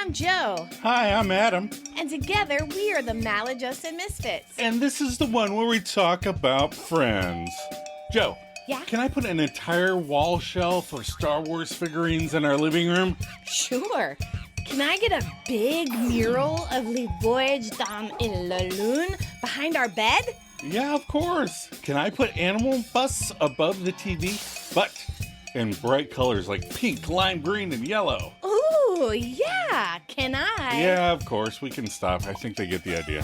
I'm Joe. Hi, I'm Adam. And together, we are the Maladjusted Misfits. And this is the one where we talk about Friends. Joe. Yeah? Can I put an entire wall shelf of Star Wars figurines in our living room? Sure. Can I get a big mural of Le Voyage dans la Lune behind our bed? Yeah, of course. Can I put animal busts above the TV? But in bright colors like pink, lime green, and yellow. Ooh, yeah. Can I? Yeah, of course. We can stop. I think they get the idea.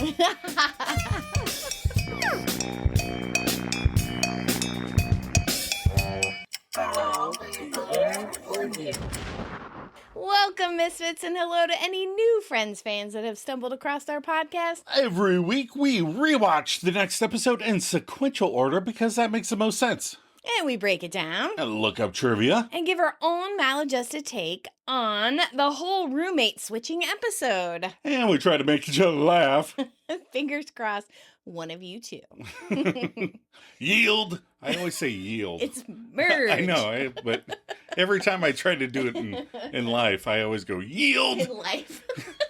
Welcome, Misfits, and hello to any new Friends fans that have stumbled across our podcast. Every week, we rewatch the next episode in sequential order because that makes the most sense. And we break it down. And look up trivia. And give our own maladjusted take on the whole roommate switching episode. And we try to make each other laugh. Fingers crossed, one of you two. Yield. I always say yield. It's merge. I know, but every time I try to do it in life, I always go, yield. In life.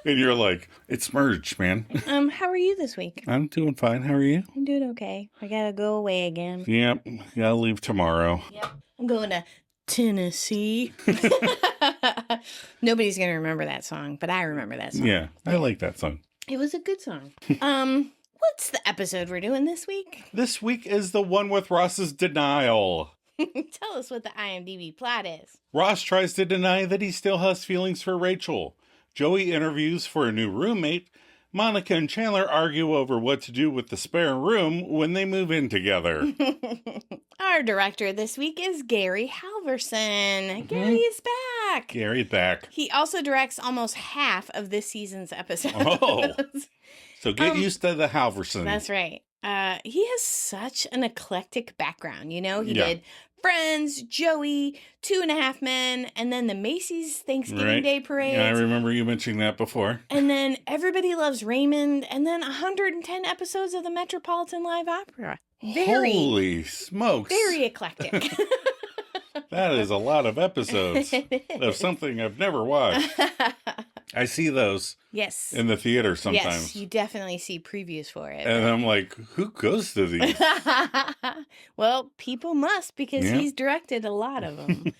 And you're like, it's merged, man. How are you this week? I'm doing fine. How are you? I'm doing okay. I gotta go away again. Yep. Gotta leave tomorrow. Yep. I'm going to Tennessee. Nobody's gonna remember that song, but I remember that song. Yeah, I like that song. It was a good song. What's the episode we're doing this week? This week is the one with Ross's denial. Tell us what the IMDb plot is. Ross tries to deny that he still has feelings for Rachel. Joey interviews for a new roommate. Monica and Chandler argue over what to do with the spare room when they move in together. Our director this week is Gary Halverson. Gary is back. Gary's back. He also directs almost half of this season's episodes. Oh. So get used to the Halverson. That's right. He has such an eclectic background. You know, he did Friends, Joey, 2.5 Men, and then the Macy's Thanksgiving Day Parade. Yeah, I remember you mentioning that before. And then Everybody Loves Raymond, and then 110 episodes of the Metropolitan Live Opera. Holy smokes. Very eclectic. That is a lot of episodes of something I've never watched. I see those in the theater sometimes. Yes, you definitely see previews for it. And I'm like, who goes to these? Well, people must because he's directed a lot of them.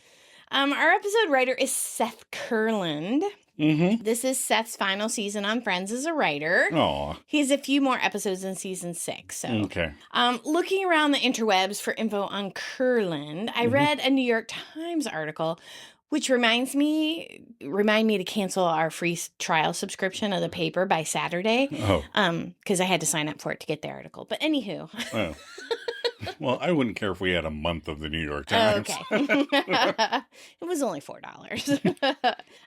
Our episode writer is Seth Kurland. Mm-hmm. This is Seth's final season on Friends as a writer. Aw. He has a few more episodes in season 6. So, okay. Looking around the interwebs for info on Kurland, I read a New York Times article which remind me to cancel our free trial subscription of the paper by Saturday. Oh. Because I had to sign up for it to get the article. But anywho. Oh. Well, I wouldn't care if we had a month of the New York Times. Okay. It was only $4.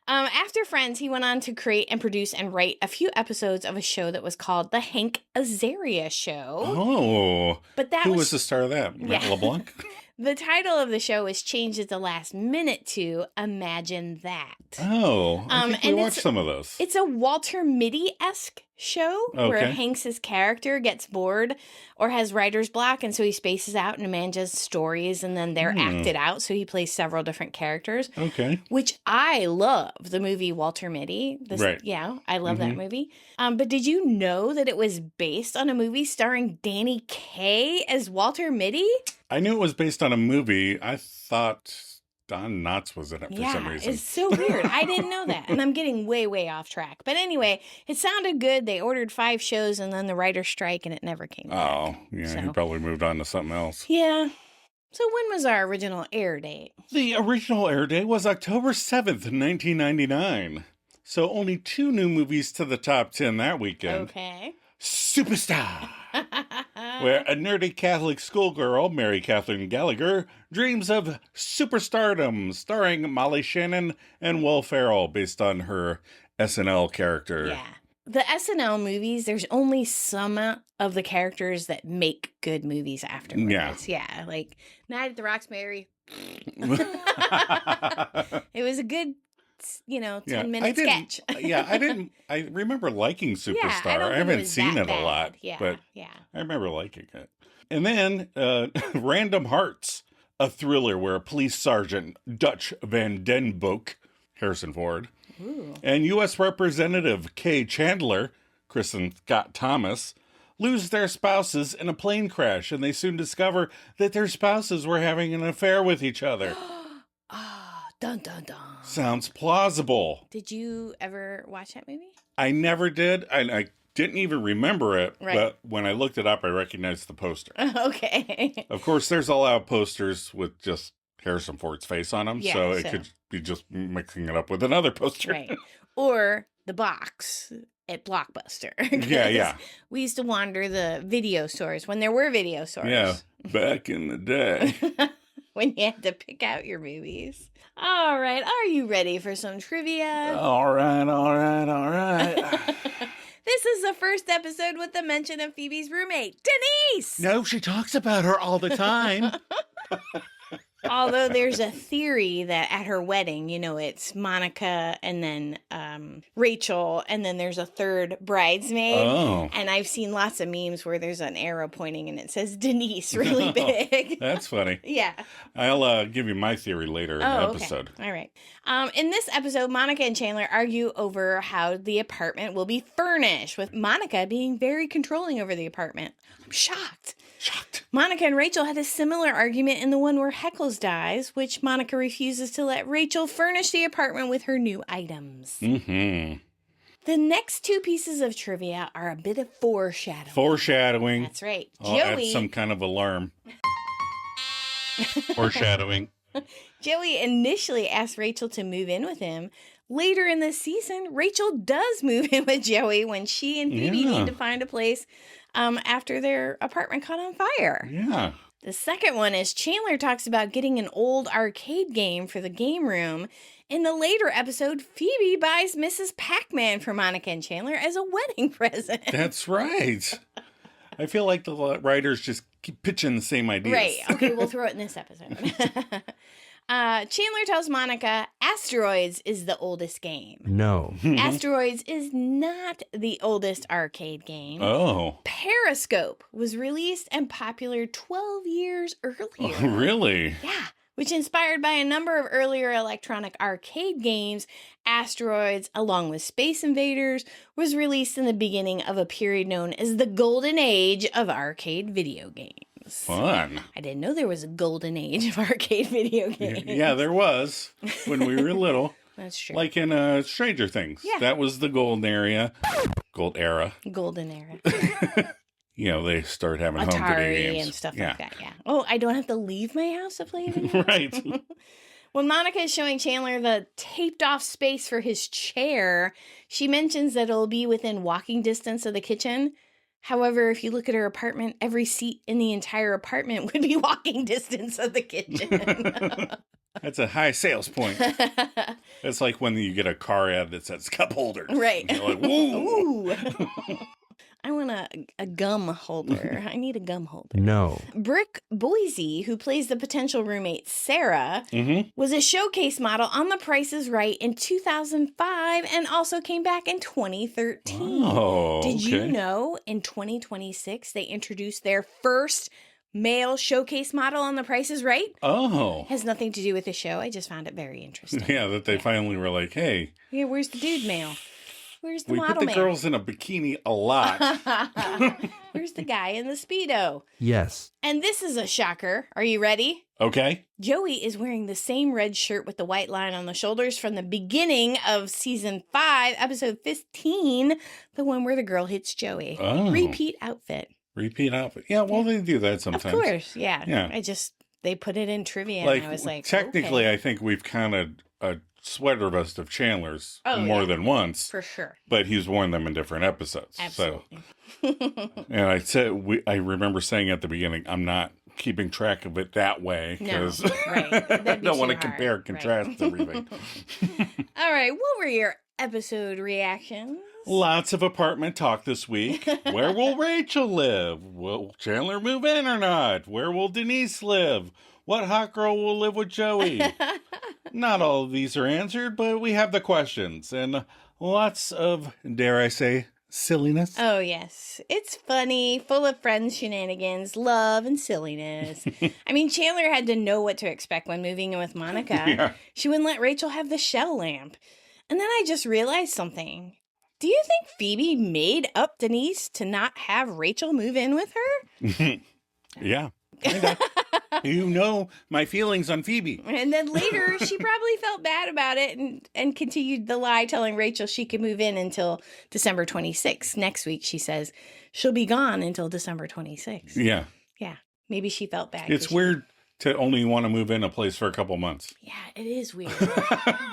After Friends, he went on to create and produce and write a few episodes of a show that was called The Hank Azaria Show. Oh. But Who was the star of that? Matt LeBlanc? The title of the show was changed at the last minute to Imagine That. Oh, I think we watched some of those. It's a Walter Mitty-esque show where Hanks's character gets bored or has writer's block, and so he spaces out and imagines stories, and then they're acted out, so he plays several different characters. Okay. Which I love, the movie Walter Mitty. Right. Yeah, I love that movie. But did you know that it was based on a movie starring Danny Kaye as Walter Mitty? I knew it was based on a movie. I thought Don Knotts was in it for some reason. It's so weird. I didn't know that. And I'm getting way, way off track. But anyway, it sounded good. They ordered 5 shows and then the writer's strike and it never came back. Oh, yeah. He probably moved on to something else. Yeah. So when was our original air date? The original air date was October 7th, 1999. So only 2 new movies to the top 10 that weekend. Okay. Superstar! Where a nerdy Catholic schoolgirl, Mary Catherine Gallagher, dreams of superstardom, starring Molly Shannon and Will Ferrell, based on her SNL character. Yeah. The SNL movies, there's only some of the characters that make good movies afterwards. Yeah. Like Night at the Roxbury. It was a good 10-minute sketch. I remember liking Superstar. I haven't seen it a lot, but I remember liking it. And then Random Hearts, a thriller where a police sergeant, Dutch Van Den Boek, Harrison Ford, Ooh. And U.S. Representative Kay Chandler, Chris and Scott Thomas, lose their spouses in a plane crash, and they soon discover that their spouses were having an affair with each other. Dun dun dun. Sounds plausible. Did you ever watch that movie? I never did. I didn't even remember it, right. But when I looked it up, I recognized the poster. Okay. Of course, there's a lot of posters with just Harrison Ford's face on them, Yeah, so it could be just mixing it up with another poster. Right. Or the box at Blockbuster. Yeah. We used to wander the video stores when there were video stores. Yeah, back in the day. When you had to pick out your movies. All right, are you ready for some trivia? All right. This is the first episode with the mention of Phoebe's roommate, Denise! No, she talks about her all the time. Although there's a theory that at her wedding, it's Monica and then Rachel, and then there's a third bridesmaid. Oh. And I've seen lots of memes where there's an arrow pointing and it says Denise really big. That's funny. Yeah. I'll give you my theory later in the episode. Okay. All right. In this episode, Monica and Chandler argue over how the apartment will be furnished, with Monica being very controlling over the apartment. I'm shocked. Monica and Rachel had a similar argument in the one where Heckles dies, which Monica refuses to let Rachel furnish the apartment with her new items. Mm-hmm. The next two pieces of trivia are a bit of foreshadowing. Foreshadowing. That's right. I'll add some kind of alarm. Foreshadowing. Joey initially asked Rachel to move in with him. Later in the season, Rachel does move in with Joey when she and Phoebe need to find a place after their apartment caught on fire. Yeah. The second one is Chandler talks about getting an old arcade game for the game room. In the later episode, Phoebe buys Mrs. Pac-Man for Monica and Chandler as a wedding present. That's right. I feel like the writers just keep pitching the same ideas. Right. Okay, we'll throw it in this episode. Chandler tells Monica Asteroids is the oldest game. No. Asteroids is not the oldest arcade game. Oh. Periscope was released and popular 12 years earlier. Oh, really? Yeah. Which, inspired by a number of earlier electronic arcade games, Asteroids, along with Space Invaders, was released in the beginning of a period known as the Golden Age of arcade video games. Fun. I didn't know there was a golden age of arcade video games. Yeah, there was when we were little. That's true. Like in Stranger Things. Yeah. That was the golden era. Golden era. They start having home video Atari games. And stuff like that, yeah. Oh, I don't have to leave my house to play video games? Right. When Monica is showing Chandler the taped-off space for his chair, she mentions that it'll be within walking distance of the kitchen. However, if you look at her apartment, every seat in the entire apartment would be walking distance of the kitchen. That's a high sales point. It's like when you get a car ad that says cup holders. Right. You're like, woo! Ooh. I want a gum holder. I need a gum holder. No. Brooke Boise, who plays the potential roommate Sarah, was a showcase model on The Price is Right in 2005 and also came back in 2013. Oh, Did you know in 2026 they introduced their first male showcase model on The Price is Right? Oh. Has nothing to do with the show. I just found it very interesting. Yeah, that they finally were like, hey. Yeah, where's the dude male? Where's the we model put the man? girls in a bikini a lot. Where's the guy in the Speedo? Yes. And this is a shocker. Are you ready? Okay. Joey is wearing the same red shirt with the white line on the shoulders from the beginning of season 5, episode 15, the one where the girl hits Joey. Oh. Repeat outfit. Yeah, well, they do that sometimes. Of course, yeah. Yeah. They put it in trivia, and I was like, technically, okay. I think we've kind of a sweater vest of Chandler's more than once. For sure. But he's worn them in different episodes. Absolutely. So, and I remember saying at the beginning, I'm not keeping track of it that way because I don't want to compare and contrast everything. All right, what were your episode reactions? Lots of apartment talk this week. Where will Rachel live? Will Chandler move in or not? Where will Denise live? What hot girl will live with Joey? Not all of these are answered, but we have the questions and lots of, dare I say, silliness. Oh, yes. It's funny, full of friends, shenanigans, love, and silliness. I mean, Chandler had to know what to expect when moving in with Monica. Yeah. She wouldn't let Rachel have the shell lamp. And then I just realized something. Do you think Phoebe made up Denise to not have Rachel move in with her? Yeah. Kinda. You know my feelings on Phoebe. And then later, she probably felt bad about it and continued the lie, telling Rachel she could move in until December 26th. Next week, she says she'll be gone until December 26th. Yeah. Yeah. Maybe she felt bad. It's weird to only want to move in a place for a couple months. Yeah, it is weird.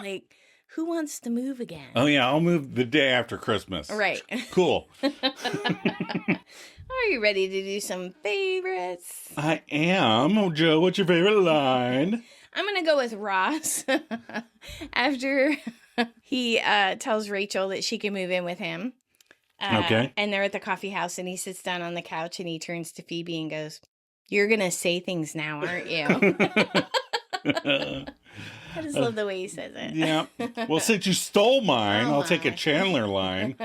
Like, who wants to move again? Oh, yeah, I'll move the day after Christmas. Right. Cool. Are you ready to do some favorites? I am. Oh, Joe, what's your favorite line? I'm going to go with Ross. After he tells Rachel that she can move in with him. Okay. And they're at the coffee house, and he sits down on the couch, and he turns to Phoebe and goes, "You're going to say things now, aren't you?" I just love the way he says it. Yeah. Well, since you stole mine, I'll take a Chandler line.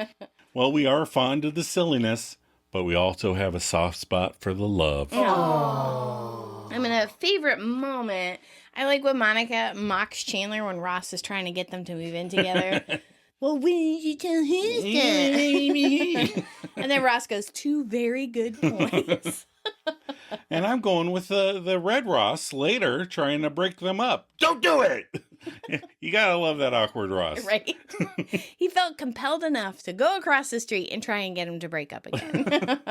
Well, we are fond of the silliness, but we also have a soft spot for the love. Aww. I'm in a favorite moment. I like when Monica mocks Chandler when Ross is trying to get them to move in together. Well, when did you tell his dad? And then Ross goes, 2 very good points. And I'm going with the Red Ross later, trying to break them up. Don't do it! You gotta love that awkward Ross. Right? He felt compelled enough to go across the street and try and get him to break up again.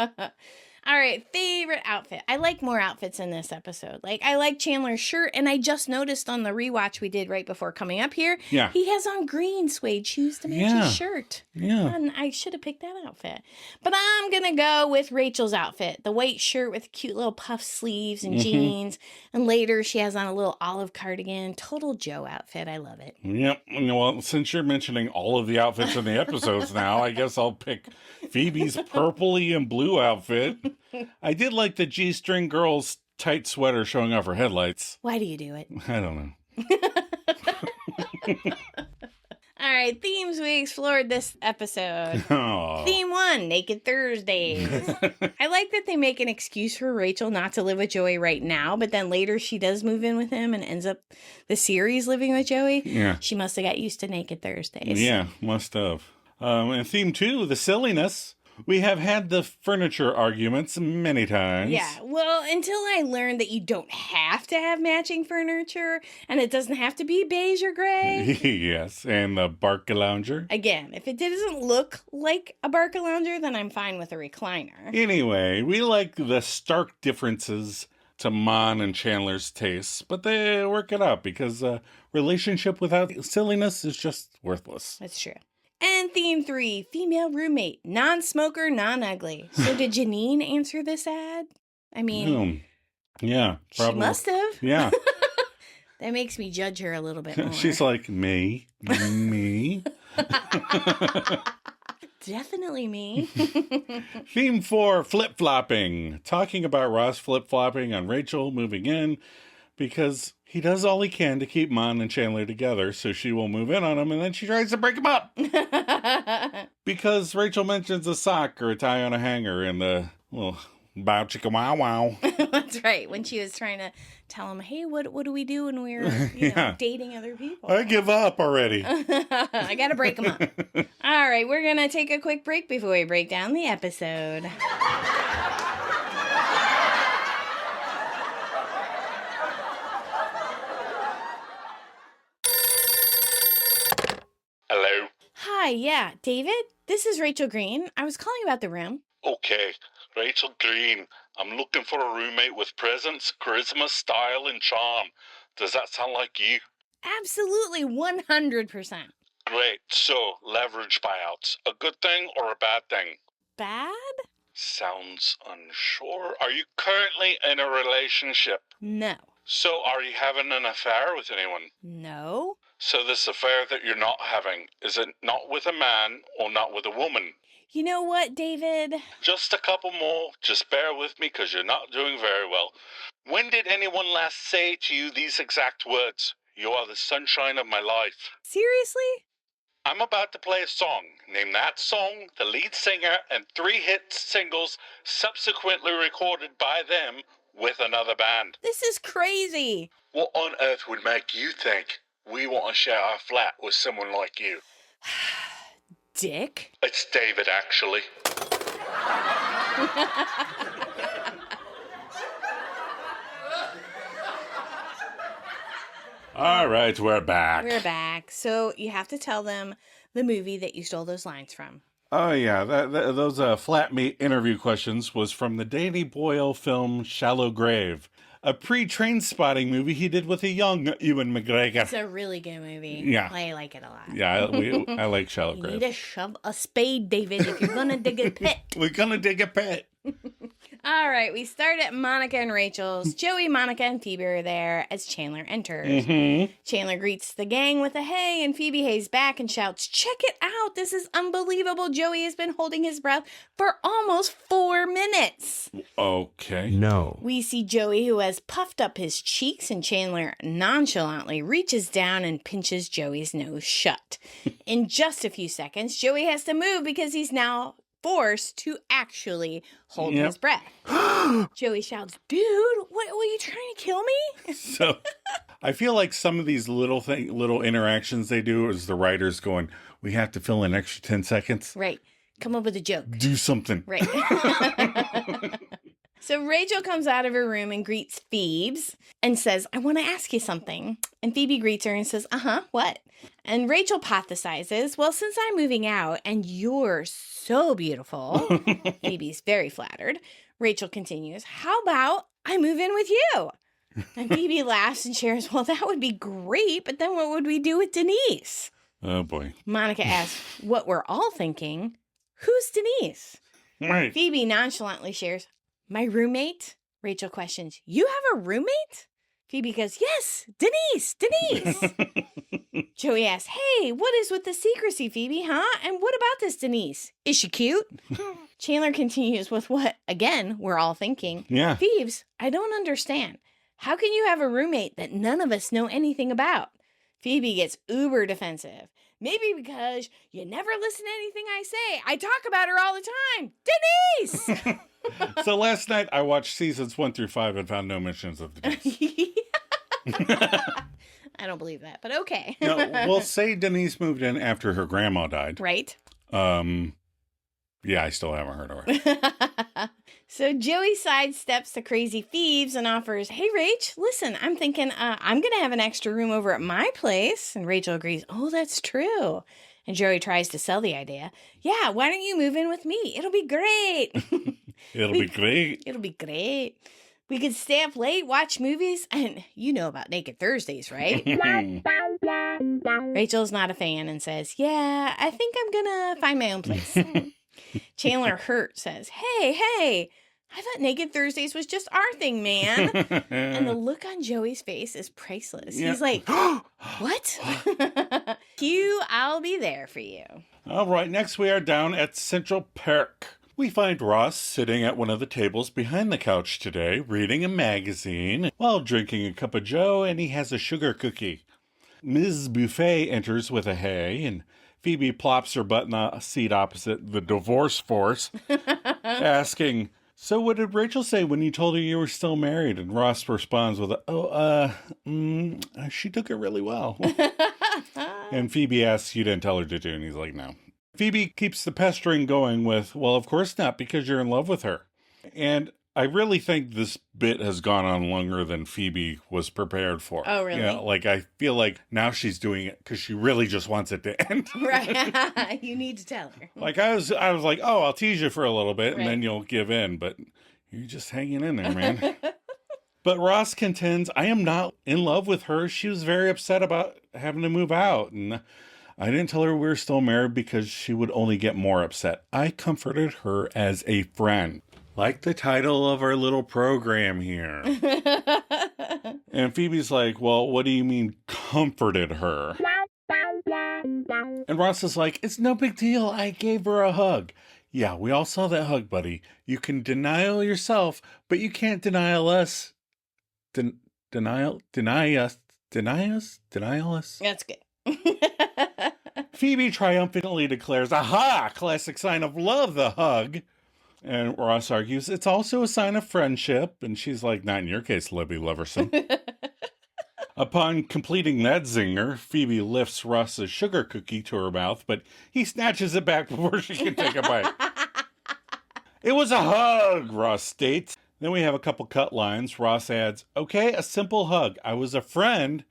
All right, favorite outfit. I like more outfits in this episode. Like, I like Chandler's shirt, and I just noticed on the rewatch we did right before coming up here, he has on green suede shoes to match his shirt. Yeah. And I should have picked that outfit. But I'm going to go with Rachel's outfit. The white shirt with cute little puff sleeves and jeans. And later, she has on a little olive cardigan. Total Joe outfit. I love it. Yep. Well, since you're mentioning all of the outfits in the episodes now, I guess I'll pick Phoebe's purpley and blue outfit. I did like the G-string girl's tight sweater showing off her headlights. Why do you do it? I don't know. All right, themes we explored this episode. Aww. Theme 1, Naked Thursdays. I like that they make an excuse for Rachel not to live with Joey right now, but then later she does move in with him and ends up the series living with Joey. Yeah. She must have got used to Naked Thursdays. Yeah, must have. And theme 2, the silliness. We have had the furniture arguments many times. Yeah, well, until I learned that you don't have to have matching furniture, and it doesn't have to be beige or gray. Yes, and the Barca Lounger. Again, if it doesn't look like a Barca Lounger, then I'm fine with a recliner. Anyway, we like the stark differences to Mon and Chandler's tastes, but they work it out because a relationship without silliness is just worthless. That's true. And theme 3, female roommate, non-smoker, non-ugly. So did Janine answer this ad? I mean, yeah, probably. She must have. Yeah. That makes me judge her a little bit more. She's like, me. Definitely me. Theme 4, flip-flopping. Talking about Ross flip-flopping on Rachel moving in because he does all he can to keep Mon and Chandler together, so she will move in on him, and then she tries to break him up. Because Rachel mentions a sock or a tie on a hanger in the little bow chicka wow wow. That's right. When she was trying to tell him, hey, what do we do when we're dating other people? I give up already. I got to break them up. All right, we're going to take a quick break before we break down the episode. Hello? Hi, yeah. David, this is Rachel Green. I was calling about the room. Okay, Rachel Green. I'm looking for a roommate with presence, charisma, style, and charm. Does that sound like you? Absolutely, 100%. Great. So, leverage buyouts. A good thing or a bad thing? Bad? Sounds unsure. Are you currently in a relationship? No. So, are you having an affair with anyone? No. So, this affair that you're not having, is it not with a man or not with a woman? You know what, David? Just a couple more. Just bear with me because you're not doing very well. When did anyone last say to you these exact words? You are the sunshine of my life. Seriously? I'm about to play a song. Name that song, the lead singer, and 3 hit singles subsequently recorded by them with another band. This is crazy. What on earth would make you think We want to share our flat with someone like you. Dick? It's David, actually. All right, we're back. We're back. So you have to tell them the movie that you stole those lines from. Oh, yeah. Those flat meat interview questions was from the Danny Boyle film Shallow Grave, a pre-train spotting movie he did with a young Ewan McGregor. It's a really good movie. Yeah. I like it a lot. Yeah, I like Shallow Grave. You need to shove a spade, David, if you're going to dig a pit. We're going to dig a pit. All right, we start at Monica and Rachel's. Joey, Monica, and Phoebe are there as Chandler enters. Mm-hmm. Chandler greets the gang with a hey, and Phoebe hays back and shouts, "Check it out, this is unbelievable. Joey has been holding his breath for almost 4 minutes." Okay. No. We see Joey, who has puffed up his cheeks, and Chandler nonchalantly reaches down and pinches Joey's nose shut. In just a few seconds, Joey has to move because he's now forced to actually hold his breath. Joey shouts, "Dude, what were you trying to kill me?" So I feel like some of these little interactions they do is the writers going, we have to fill in extra 10 seconds. Right. Come up with a joke. Do something. Right. So Rachel comes out of her room and greets Phoebe and says, "I want to ask you something." And Phoebe greets her and says, "What?" And Rachel hypothesizes, "Well, since I'm moving out and you're so beautiful," Phoebe's very flattered. Rachel continues, "How about I move in with you?" And Phoebe laughs and shares, "Well, that would be great, but then what would we do with Denise?" Oh, boy. Monica asks what we're all thinking. Who's Denise? Right. Phoebe nonchalantly shares, "My roommate?" Rachel questions, "You have a roommate?" Phoebe goes, "Yes, Denise." Joey asks, "Hey, what is with the secrecy, Phoebe, huh? And what about this Denise? Is she cute?" Chandler continues with what, again, we're all thinking. Yeah. "Phoebe, I don't understand. How can you have a roommate that none of us know anything about?" Phoebe gets uber defensive. "Maybe because you never listen to anything I say. I talk about her all the time. Denise!" So last night I watched seasons 1 through 5 and found no mentions of Denise. I don't believe that, but okay. No, we'll say Denise moved in after her grandma died. Right. Yeah, I still haven't heard of her. So Joey sidesteps the crazy Phoebes and offers, "Hey, Rach, listen, I'm thinking I'm going to have an extra room over at my place." And Rachel agrees, "Oh, that's true." And Joey tries to sell the idea. "Yeah, why don't you move in with me? It'll be great." It'll be great. It'll be great. We could stay up late, watch movies, and you know about Naked Thursdays, right? Rachel's not a fan and says, "Yeah, I think I'm going to find my own place." Chandler, hurt, says, "Hey, I thought Naked Thursdays was just our thing, man." And the look on Joey's face is priceless. Yeah. He's like, "What?" Cue, I'll be there for you. All right, next we are down at Central Park. We find Ross sitting at one of the tables behind the couch today, reading a magazine while drinking a cup of joe, and he has a sugar cookie. Ms. Buffet enters with a hey, and Phoebe plops her butt in the seat opposite the divorce force, asking, "So what did Rachel say when you told her you were still married?" And Ross responds with she took it really well. And Phoebe asks, "You didn't tell her, did you?" And he's like, "No." Phoebe keeps the pestering going with, "Well, of course not, because you're in love with her." And I really think this bit has gone on longer than Phoebe was prepared for. Oh, really? Yeah, like I feel like now she's doing it because she really just wants it to end. Right. You need to tell her. Like I was like, "Oh, I'll tease you for a little bit, and Right. then you'll give in." But you're just hanging in there, man. But Ross contends, "I am not in love with her. She was very upset about having to move out, and I didn't tell her we were still married because she would only get more upset. I comforted her as a friend." Like the title of our little program here. And Phoebe's like, "Well, what do you mean comforted her?" And Ross is like, "It's no big deal. I gave her a hug." Yeah, we all saw that hug, buddy. You can deny yourself, but you can't deny us. Deny us? That's good. Phoebe triumphantly declares, "Aha! Classic sign of love, the hug." And Ross argues, "It's also a sign of friendship." And she's like, "Not in your case, Libby Loverson." Upon completing that zinger, Phoebe lifts Ross's sugar cookie to her mouth, but he snatches it back before she can take a bite. It was a hug, Ross states. Then we have a couple cut lines. Ross adds, okay, a simple hug. I was a friend,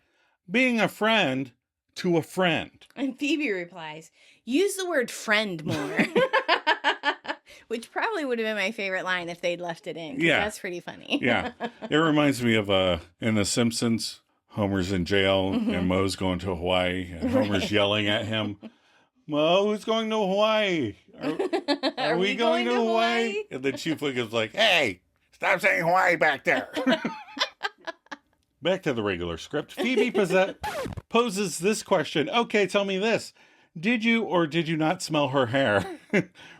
being a friend to a friend. And Phoebe replies, use the word friend more. Which probably would have been my favorite line if they'd left it in. Yeah. That's pretty funny. Yeah. It reminds me of in The Simpsons, Homer's in jail and Moe's going to Hawaii and Homer's yelling at him, Moe, who's going to Hawaii? Are we going to Hawaii? And then Chief Wiggum's like, hey, stop saying Hawaii back there. Back to the regular script. Phoebe poses this question. Okay, tell me this. Did you or did you not smell her hair?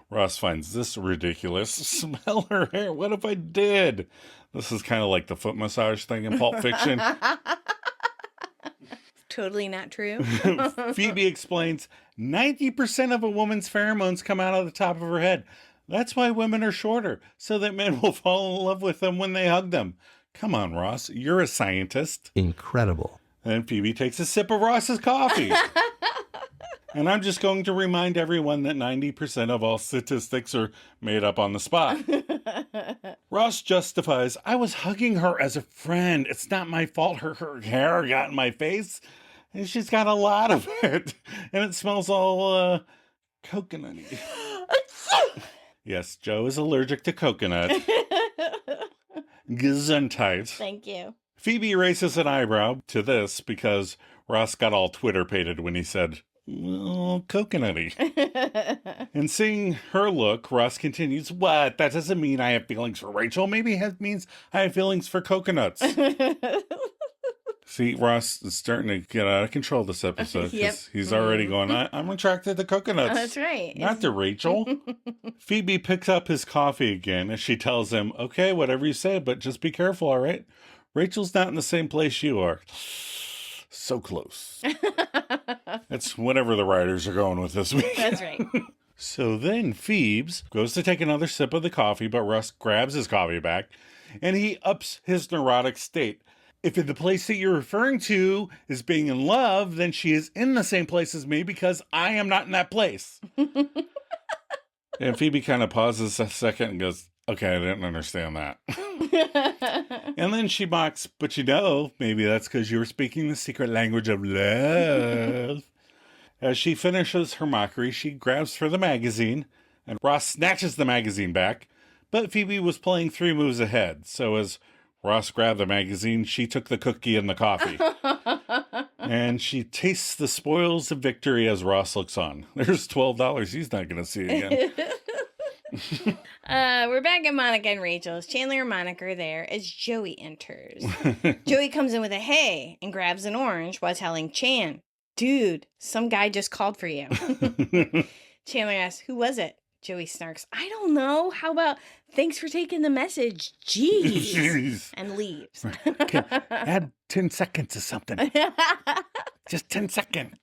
Ross finds this ridiculous. Smell her hair? What if I did? This is kind of like the foot massage thing in Pulp Fiction. Totally not true. Phoebe explains 90% of a woman's pheromones come out of the top of her head. That's why women are shorter, so that men will fall in love with them when they hug them. Come on, Ross. You're a scientist. Incredible. And Phoebe takes a sip of Ross's coffee. And I'm just going to remind everyone that 90% of all statistics are made up on the spot. Ross justifies, I was hugging her as a friend. It's not my fault her hair got in my face. And she's got a lot of it. And it smells all coconutty. Yes, Joe is allergic to coconut. Gesundheit. Thank you. Phoebe raises an eyebrow to this because Ross got all Twitter-pated when he said, well, coconutty. And seeing her look, Ross continues, what? That doesn't mean I have feelings for Rachel. Maybe it means I have feelings for coconuts. See, Ross is starting to get out of control this episode because he's already going, I'm attracted to coconuts. That's right. Not to Rachel. Phoebe picks up his coffee again as she tells him, okay, whatever you say, but just be careful, all right? Rachel's not in the same place you are. So close. That's whatever the writers are going with this week. That's right. So then Phoebes goes to take another sip of the coffee, but Russ grabs his coffee back and he ups his neurotic state. If the place that you're referring to is being in love, then she is in the same place as me because I am not in that place. And Phoebe kind of pauses a second and goes, okay, I didn't understand that. And then she mocks, but maybe that's because you were speaking the secret language of love. As she finishes her mockery, she grabs for the magazine, and Ross snatches the magazine back, but Phoebe was playing 3 moves ahead, so as Ross grabbed the magazine, she took the cookie and the coffee. And she tastes the spoils of victory as Ross looks on. There's $12 he's not going to see again. We're back at Monica and Rachel's. Chandler and Monica are there as Joey enters. Joey comes in with a hey and grabs an orange while telling Chan, dude, some guy just called for you. Chandler asks, who was it? Joey snarks, I don't know. How about thanks for taking the message? Jeez. And leaves. Okay, add 10 seconds or something. Just 10 seconds.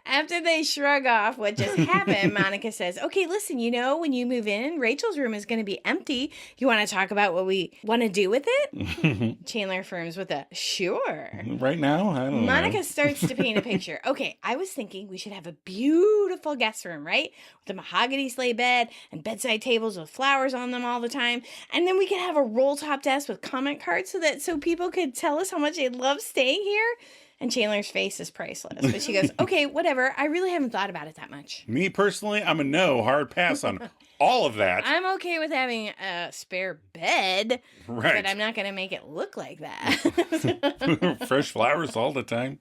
After they shrug off what just happened, Monica says, okay, listen, when you move in, Rachel's room is going to be empty. You want to talk about what we want to do with it? Chandler affirms with a sure. Right now? I don't know. Monica starts to paint a picture. Okay, I was thinking we should have a beautiful guest room, right? With a mahogany sleigh bed and bedside tables with flowers on them all the time. And then we could have a roll-top desk with comment cards so people could tell us how much they love staying here. And Chandler's face is priceless. But she goes, okay, whatever. I really haven't thought about it that much. Me personally, I'm a no, hard pass on all of that. I'm okay with having a spare bed. Right. But I'm not going to make it look like that. Fresh flowers all the time.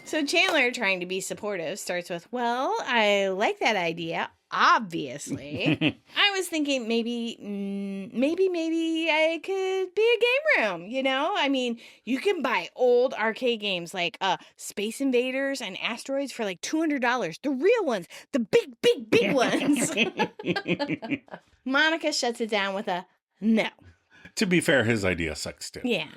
So Chandler, trying to be supportive, starts with, well, I like that idea, obviously. I was thinking maybe I could be a game room, I mean, you can buy old arcade games like Space Invaders and Asteroids for like $200. The real ones, the big ones. Monica shuts it down with a no. To be fair, his idea sucks too. Yeah.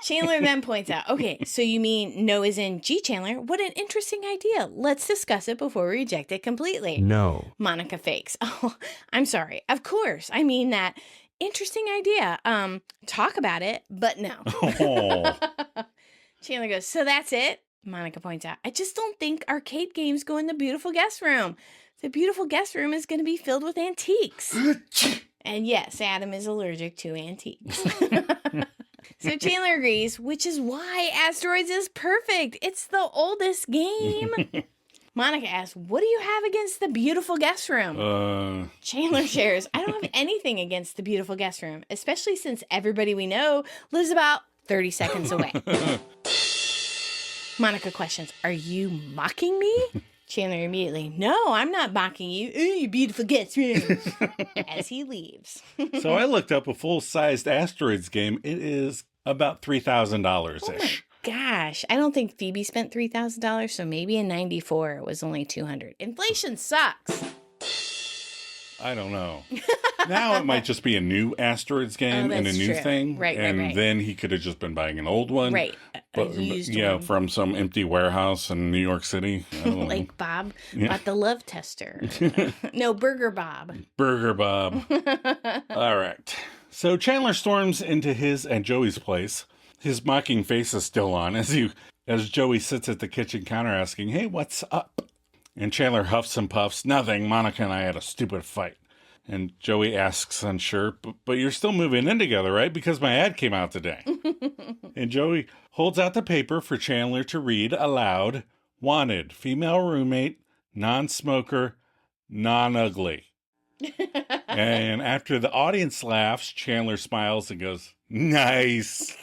Chandler then points out, okay, so you mean no as in, gee, Chandler, what an interesting idea. Let's discuss it before we reject it completely. No. Monica fakes. Oh, I'm sorry. Of course. I mean that interesting idea. Talk about it, but no. Oh. Chandler goes, so that's it? Monica points out, I just don't think arcade games go in the beautiful guest room. The beautiful guest room is going to be filled with antiques. And yes, Adam is allergic to antiques. So Chandler agrees, which is why Asteroids is perfect. It's the oldest game. Monica asks, what do you have against the beautiful guest room? Chandler shares, I don't have anything against the beautiful guest room, especially since everybody we know lives about 30 seconds away. Monica questions, are you mocking me? Chandler immediately, no, I'm not mocking you. Ooh, you beautiful guest room. As he leaves. So I looked up a full-sized Asteroids game. It is about $3,000-ish. Oh my gosh. I don't think Phoebe spent $3,000, so maybe in 94 it was only $200. Inflation sucks. I don't know. Now it might just be a new Asteroids game and a new thing. Right, and then he could have just been buying an old one. Right. But, yeah, one. From some empty warehouse in New York City. Like Bob bought the love tester. No, Burger Bob. Burger Bob. All right. So Chandler storms into his and Joey's place. His mocking face is still on as Joey sits at the kitchen counter asking, hey, what's up? And Chandler huffs and puffs, nothing, Monica and I had a stupid fight. And Joey asks, unsure, but you're still moving in together, right? Because my ad came out today. And Joey holds out the paper for Chandler to read aloud. Wanted, female roommate, non-smoker, non-ugly. And after the audience laughs, Chandler smiles and goes, nice.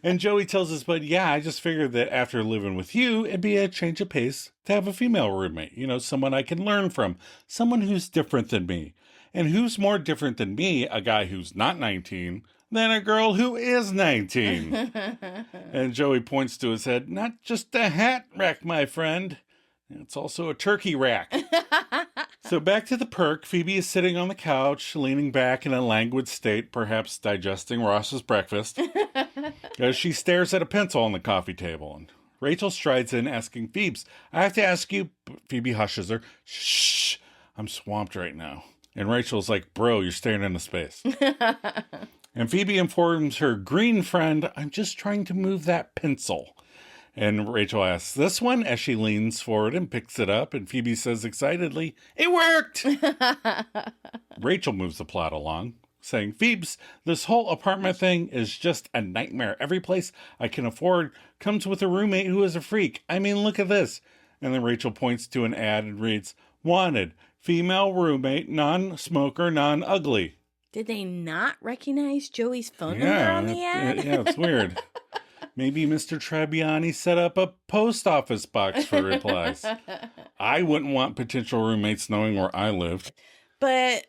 And Joey tells us, but yeah, I just figured that after living with you, it'd be a change of pace to have a female roommate. You know, someone I can learn from, someone who's different than me. And who's more different than me, a guy who's not 19, than a girl who is 19. And Joey points to his head, not just a hat rack, my friend. It's also a turkey rack. So back to the perk, Phoebe is sitting on the couch, leaning back in a languid state, perhaps digesting Ross's breakfast, as she stares at a pencil on the coffee table. And Rachel strides in, asking, Phoebes, I have to ask you. Phoebe hushes her. Shh, I'm swamped right now. And Rachel's like, bro, you're staring into space. And Phoebe informs her green friend, I'm just trying to move that pencil. And Rachel asks, this one? As she leans forward and picks it up. And Phoebe says excitedly, it worked! Rachel moves the plot along, saying, Phoebes, this whole apartment thing is just a nightmare. Every place I can afford comes with a roommate who is a freak. I mean, look at this. And then Rachel points to an ad and reads, wanted, female roommate, non-smoker, non-ugly. Did they not recognize Joey's phone number on the ad? Yeah, it's weird. Maybe Mr. Trabbiani set up a post office box for replies. I wouldn't want potential roommates knowing where I lived. But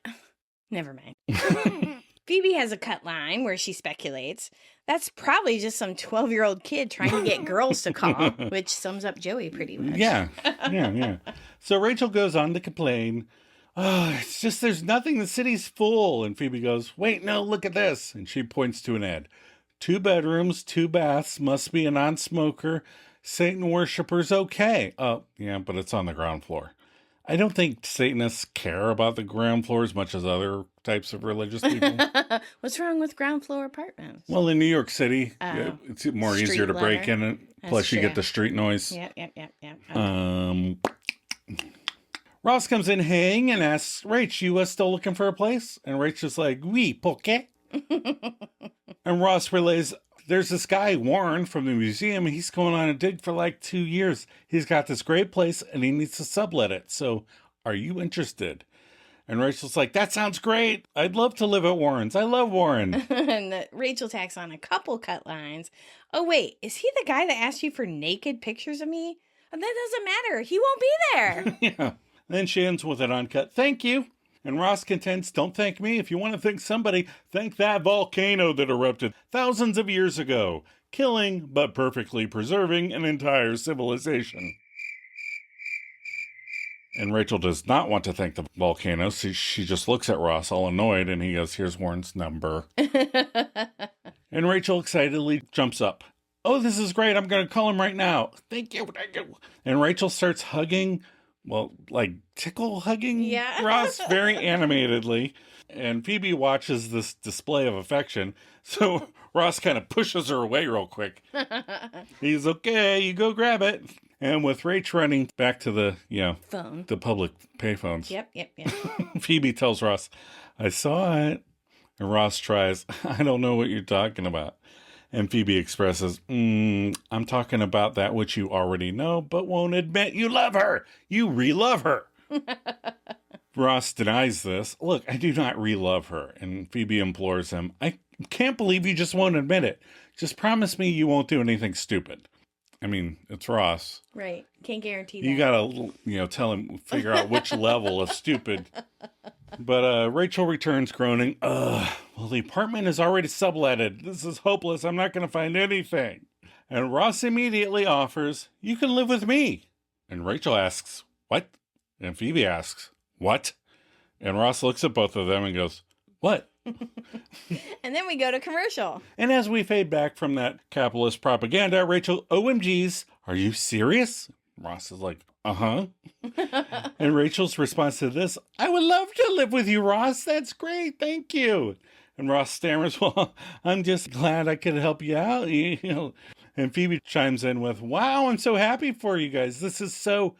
never mind. Phoebe has a cut line where she speculates. That's probably just some 12-year-old kid trying to get girls to call, which sums up Joey pretty much. Yeah. So Rachel goes on to complain. Oh, it's just there's nothing. The city's full. And Phoebe goes, wait, no, look at this. And she points to an ad. 2 bedrooms, 2 baths, must be a non-smoker. Satan worshippers, okay. Oh, yeah, but it's on the ground floor. I don't think Satanists care about the ground floor as much as other types of religious people. What's wrong with ground floor apartments? Well, in New York City, it's more easier to break in it. Plus, you get the street noise. Yep. Okay. Ross comes in hanging and asks, Rach, you still looking for a place? And Rachel's like, oui, pourquoi? And Ross relays, there's this guy, Warren, from the museum. He's going on a dig for like 2 years. He's got this great place and he needs to sublet it. So are you interested? And Rachel's like, that sounds great. I'd love to live at Warren's. I love Warren. And Rachel tacks on a couple cut lines. Oh, wait, is he the guy that asked you for naked pictures of me? Oh, that doesn't matter. He won't be there. Yeah. Then she ends with an uncut, thank you. And Ross contends, don't thank me. If you want to thank somebody, thank that volcano that erupted thousands of years ago, killing but perfectly preserving an entire civilization. And Rachel does not want to thank the volcano. So she just looks at Ross all annoyed and he goes, here's Warren's number. And Rachel excitedly jumps up. Oh, this is great. I'm going to call him right now. Thank you. And Rachel starts hugging well, like tickle hugging Yeah. Ross very animatedly. And Phoebe watches this display of affection. So Ross kind of pushes her away real quick. He's okay, you go grab it. And with Rach running back to the, phone, the public payphones. Yep. Phoebe tells Ross, I saw it. And Ross tries, I don't know what you're talking about. And Phoebe expresses, I'm talking about that which you already know, but won't admit you love her. You re-love her. Ross denies this. Look, I do not re-love her. And Phoebe implores him, I can't believe you just won't admit it. Just promise me you won't do anything stupid. I mean, it's Ross. Right. Can't guarantee that. You gotta, tell him, figure out which level of stupid. But Rachel returns groaning, well, the apartment is already subletted. This is hopeless. I'm not going to find anything. And Ross immediately offers, you can live with me. And Rachel asks, what? And Phoebe asks, what? And Ross looks at both of them and goes, what? And then we go to commercial. And as we fade back from that capitalist propaganda, Rachel, OMGs, are you serious? Ross is like, uh-huh. And Rachel's response to this, I would love to live with you, Ross. That's great. Thank you. And Ross stammers, well, I'm just glad I could help you out. And Phoebe chimes in with, wow, I'm so happy for you guys. This is so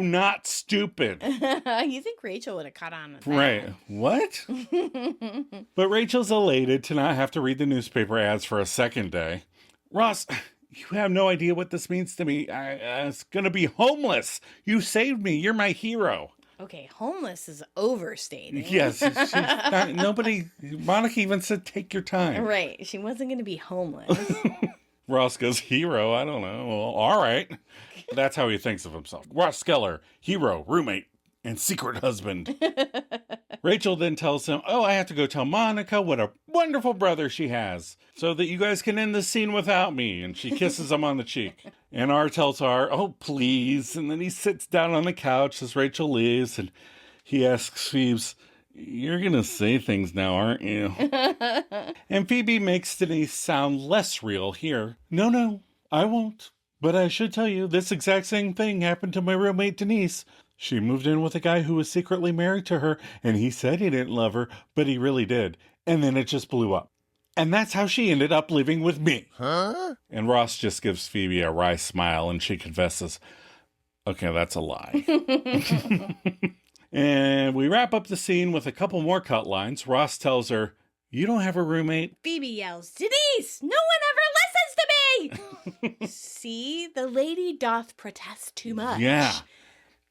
not stupid. You think Rachel would have caught on with that. Right. What? But Rachel's elated to not have to read the newspaper ads for a second day. Ross, you have no idea what this means to me. I was going to be homeless. You saved me. You're my hero. Okay, homeless is overstated. Yes. Monica even said, take your time. Right. She wasn't going to be homeless. Ross goes, hero? I don't know. Well, all right. That's how he thinks of himself. Ross Geller, hero, roommate, and secret husband. Rachel then tells him, I have to go tell Monica what a wonderful brother she has so that you guys can end the scene without me. And she kisses him on the cheek. And R tells R, oh, please. And then he sits down on the couch as Rachel leaves. And he asks Phoebe, you're going to say things now, aren't you? And Phoebe makes Denise sound less real here. No, I won't. But I should tell you, this exact same thing happened to my roommate Denise. She moved in with a guy who was secretly married to her, and he said he didn't love her, but he really did. And then it just blew up. And that's how she ended up living with me. Huh? And Ross just gives Phoebe a wry smile, and she confesses, okay, that's a lie. And we wrap up the scene with a couple more cut lines. Ross tells her, you don't have a roommate? Phoebe yells, Denise, no one ever listens to me! See, the lady doth protest too much. Yeah.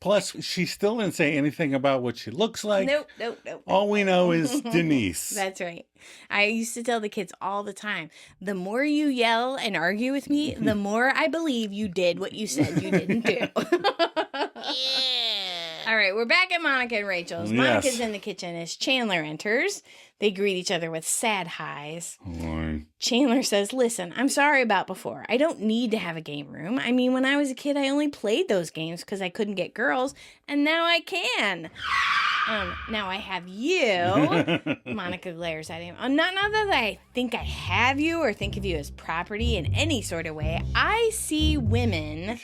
Plus, she still didn't say anything about what she looks like. Nope. All we know is Denise. That's right. I used to tell the kids all the time, the more you yell and argue with me, the more I believe you did what you said you didn't do. All right, we're back at Monica and Rachel's. Yes. Monica's in the kitchen as Chandler enters. They greet each other with sad highs. Oh. Chandler says, listen, I'm sorry about before. I don't need to have a game room. I mean, when I was a kid, I only played those games because I couldn't get girls, and now I can. Now I have you. Monica glares at him. Not that I think I have you or think of you as property in any sort of way. I see women.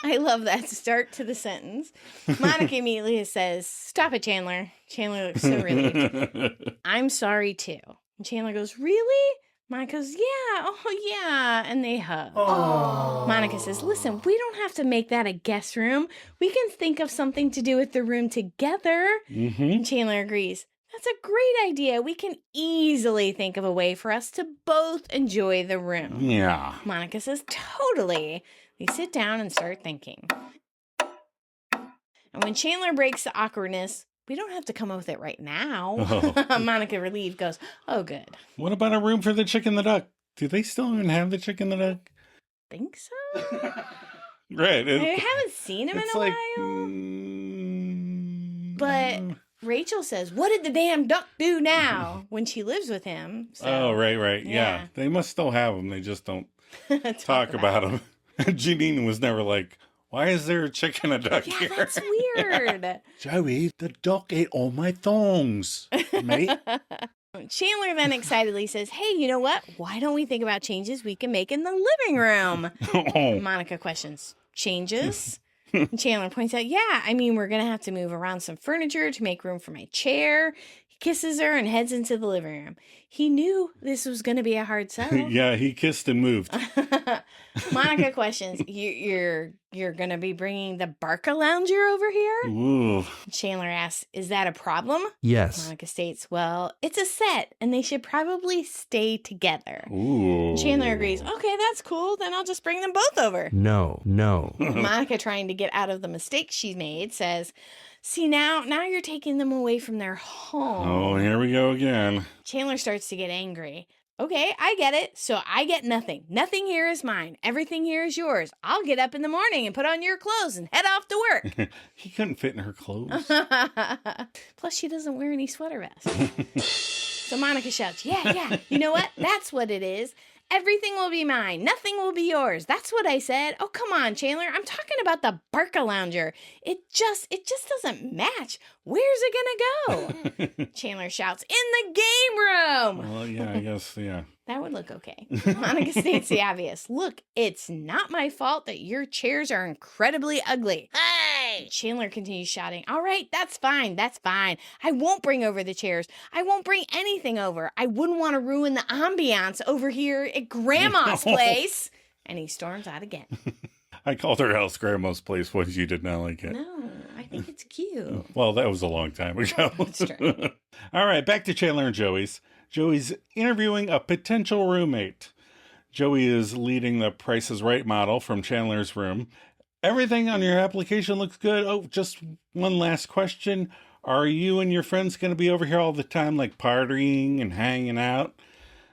I love that start to the sentence. Monica immediately says, stop it, Chandler. Chandler looks so relieved. I'm sorry, too. And Chandler goes, really? Monica goes, yeah, and they hug. Aww. Monica says, listen, we don't have to make that a guest room. We can think of something to do with the room together. Mm-hmm. And Chandler agrees. That's a great idea. We can easily think of a way for us to both enjoy the room. Yeah. Monica says, totally. They sit down and start thinking. And when Chandler breaks the awkwardness, we don't have to come up with it right now. Oh. Monica, relieved, goes, oh, good. What about a room for the chick and the duck? Do they still even have the chick and the duck? Think so? Right. I haven't seen him in a while. But Rachel says, what did the damn duck do now? When she lives with him. So, oh, right. Yeah. They must still have them. They just don't talk about them. Janine was never like, why is there a chick and a duck here? That's weird. Joey, the duck ate all my thongs, mate. Chandler then excitedly says, hey, you know what? Why don't we think about changes we can make in the living room? Oh. Monica questions, changes. And Chandler points out, yeah, I mean, we're going to have to move around some furniture to make room for my chair. He kisses her and heads into the living room. He knew this was going to be a hard sell. Yeah, he kissed and moved. Monica questions, you're going to be bringing the Barca Lounger over here? Ooh. Chandler asks, is that a problem? Yes. Monica states, well, it's a set, and they should probably stay together. Ooh. Chandler agrees, okay, that's cool, then I'll just bring them both over. No. Monica, trying to get out of the mistake she made, says, see, now you're taking them away from their home. Oh, here we go again. Chandler starts to get angry. Okay, I get it. So I get nothing. Nothing here is mine. Everything here is yours. I'll get up in the morning and put on your clothes and head off to work. He couldn't fit in her clothes. Plus, she doesn't wear any sweater vests. So Monica shouts, yeah, you know what? That's what it is. Everything will be mine. Nothing will be yours. That's what I said. Oh, come on, Chandler. I'm talking about the Barca Lounger. It just doesn't match. Where's it gonna go? Chandler shouts, in the game room. Well, yeah, I guess, yeah. That would look okay. Monica states the obvious. Look, it's not my fault that your chairs are incredibly ugly. Hey! Chandler continues shouting, all right, that's fine. I won't bring over the chairs. I won't bring anything over. I wouldn't want to ruin the ambiance over here at Grandma's place. And he storms out again. I called her house Grandma's place once. You did not like it. No, I think it's cute. Well, that was a long time ago. That's true. All right, back to Chandler and Joey's. Joey's interviewing a potential roommate. Joey is leading the Price is Right model from Chandler's room. Everything on your application looks good. Oh, just one last question. Are you and your friends going to be over here all the time, like partying and hanging out?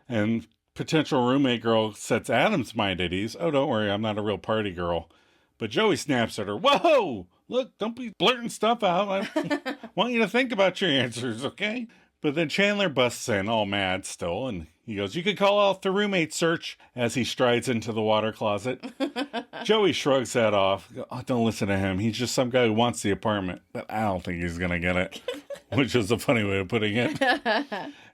And potential roommate girl sets Adam's mind at ease. Oh, don't worry, I'm not a real party girl. But Joey snaps at her. Whoa! Look, don't be blurting stuff out. I want you to think about your answers, okay? But then Chandler busts in, all mad still, and he goes, you could call off the roommate search, as he strides into the water closet. Joey shrugs that off. Oh, don't listen to him. He's just some guy who wants the apartment, but I don't think he's going to get it, which is a funny way of putting it.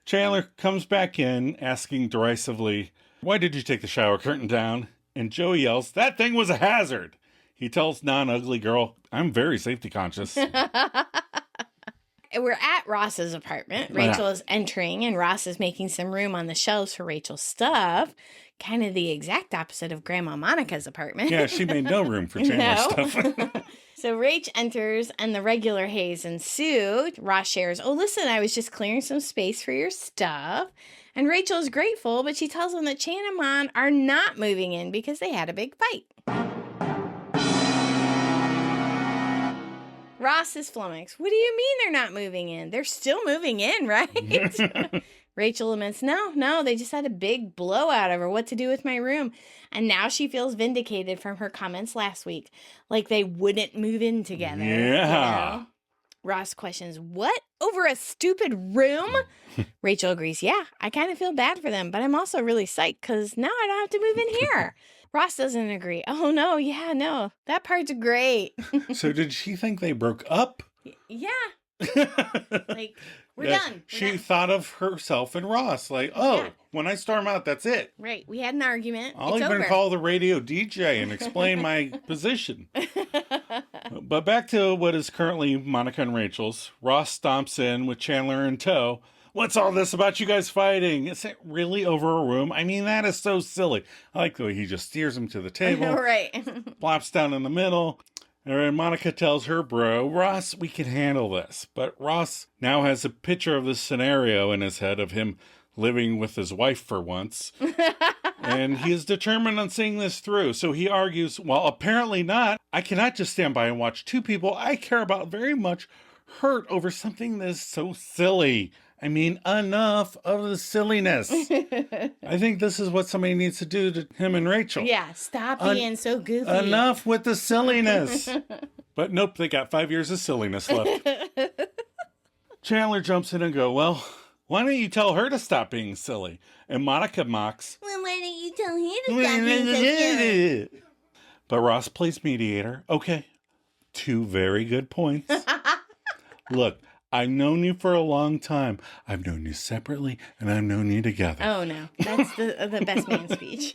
Chandler comes back in, asking derisively, why did you take the shower curtain down? And Joey yells, that thing was a hazard. He tells non-ugly girl, I'm very safety conscious. We're at Ross's apartment. Rachel is entering, and Ross is making some room on the shelves for Rachel's stuff. Kind of the exact opposite of Grandma Monica's apartment. Yeah, she made no room for Chandler's stuff. So Rach enters, and the regular haze ensue. Ross shares, oh, listen, I was just clearing some space for your stuff. And Rachel is grateful, but she tells him that Chan and Mon are not moving in because they had a big fight. Ross is flummoxed. What do you mean they're not moving in? They're still moving in, right? Rachel laments, no, they just had a big blowout over what to do with my room. And now she feels vindicated from her comments last week. Like they wouldn't move in together. Yeah. You know? Ross questions, what? Over a stupid room? Rachel agrees, yeah, I kind of feel bad for them, but I'm also really psyched because now I don't have to move in here. Ross doesn't agree. Oh, no, that part's great. So did she think they broke up? Yeah. Like, we're done. She thought of herself and Ross. Like, when I storm out, that's it. Right. We had an argument. I'll even call the radio DJ and explain my position. But back to what is currently Monica and Rachel's. Ross stomps in with Chandler in tow. What's all this about you guys fighting? Is it really over a room? I mean, that is so silly. I like the way he just steers him to the table. Right. Plops down in the middle. And Monica tells her bro, Ross, we can handle this. But Ross now has a picture of this scenario in his head of him living with his wife for once. And he is determined on seeing this through. So he argues, well, apparently not. I cannot just stand by and watch two people I care about very much hurt over something that is so silly. I mean, enough of the silliness. I think this is what somebody needs to do to him and Rachel. Yeah, stop being so goofy. Enough with the silliness. But nope, they got 5 years of silliness left. Chandler jumps in and goes, well, why don't you tell her to stop being silly? And Monica mocks, well, why don't you tell him to stop being so silly? But Ross plays mediator. Okay, 2 very good points. Look, I've known you for a long time. I've known you separately, and I've known you together. Oh, no. That's the best man speech.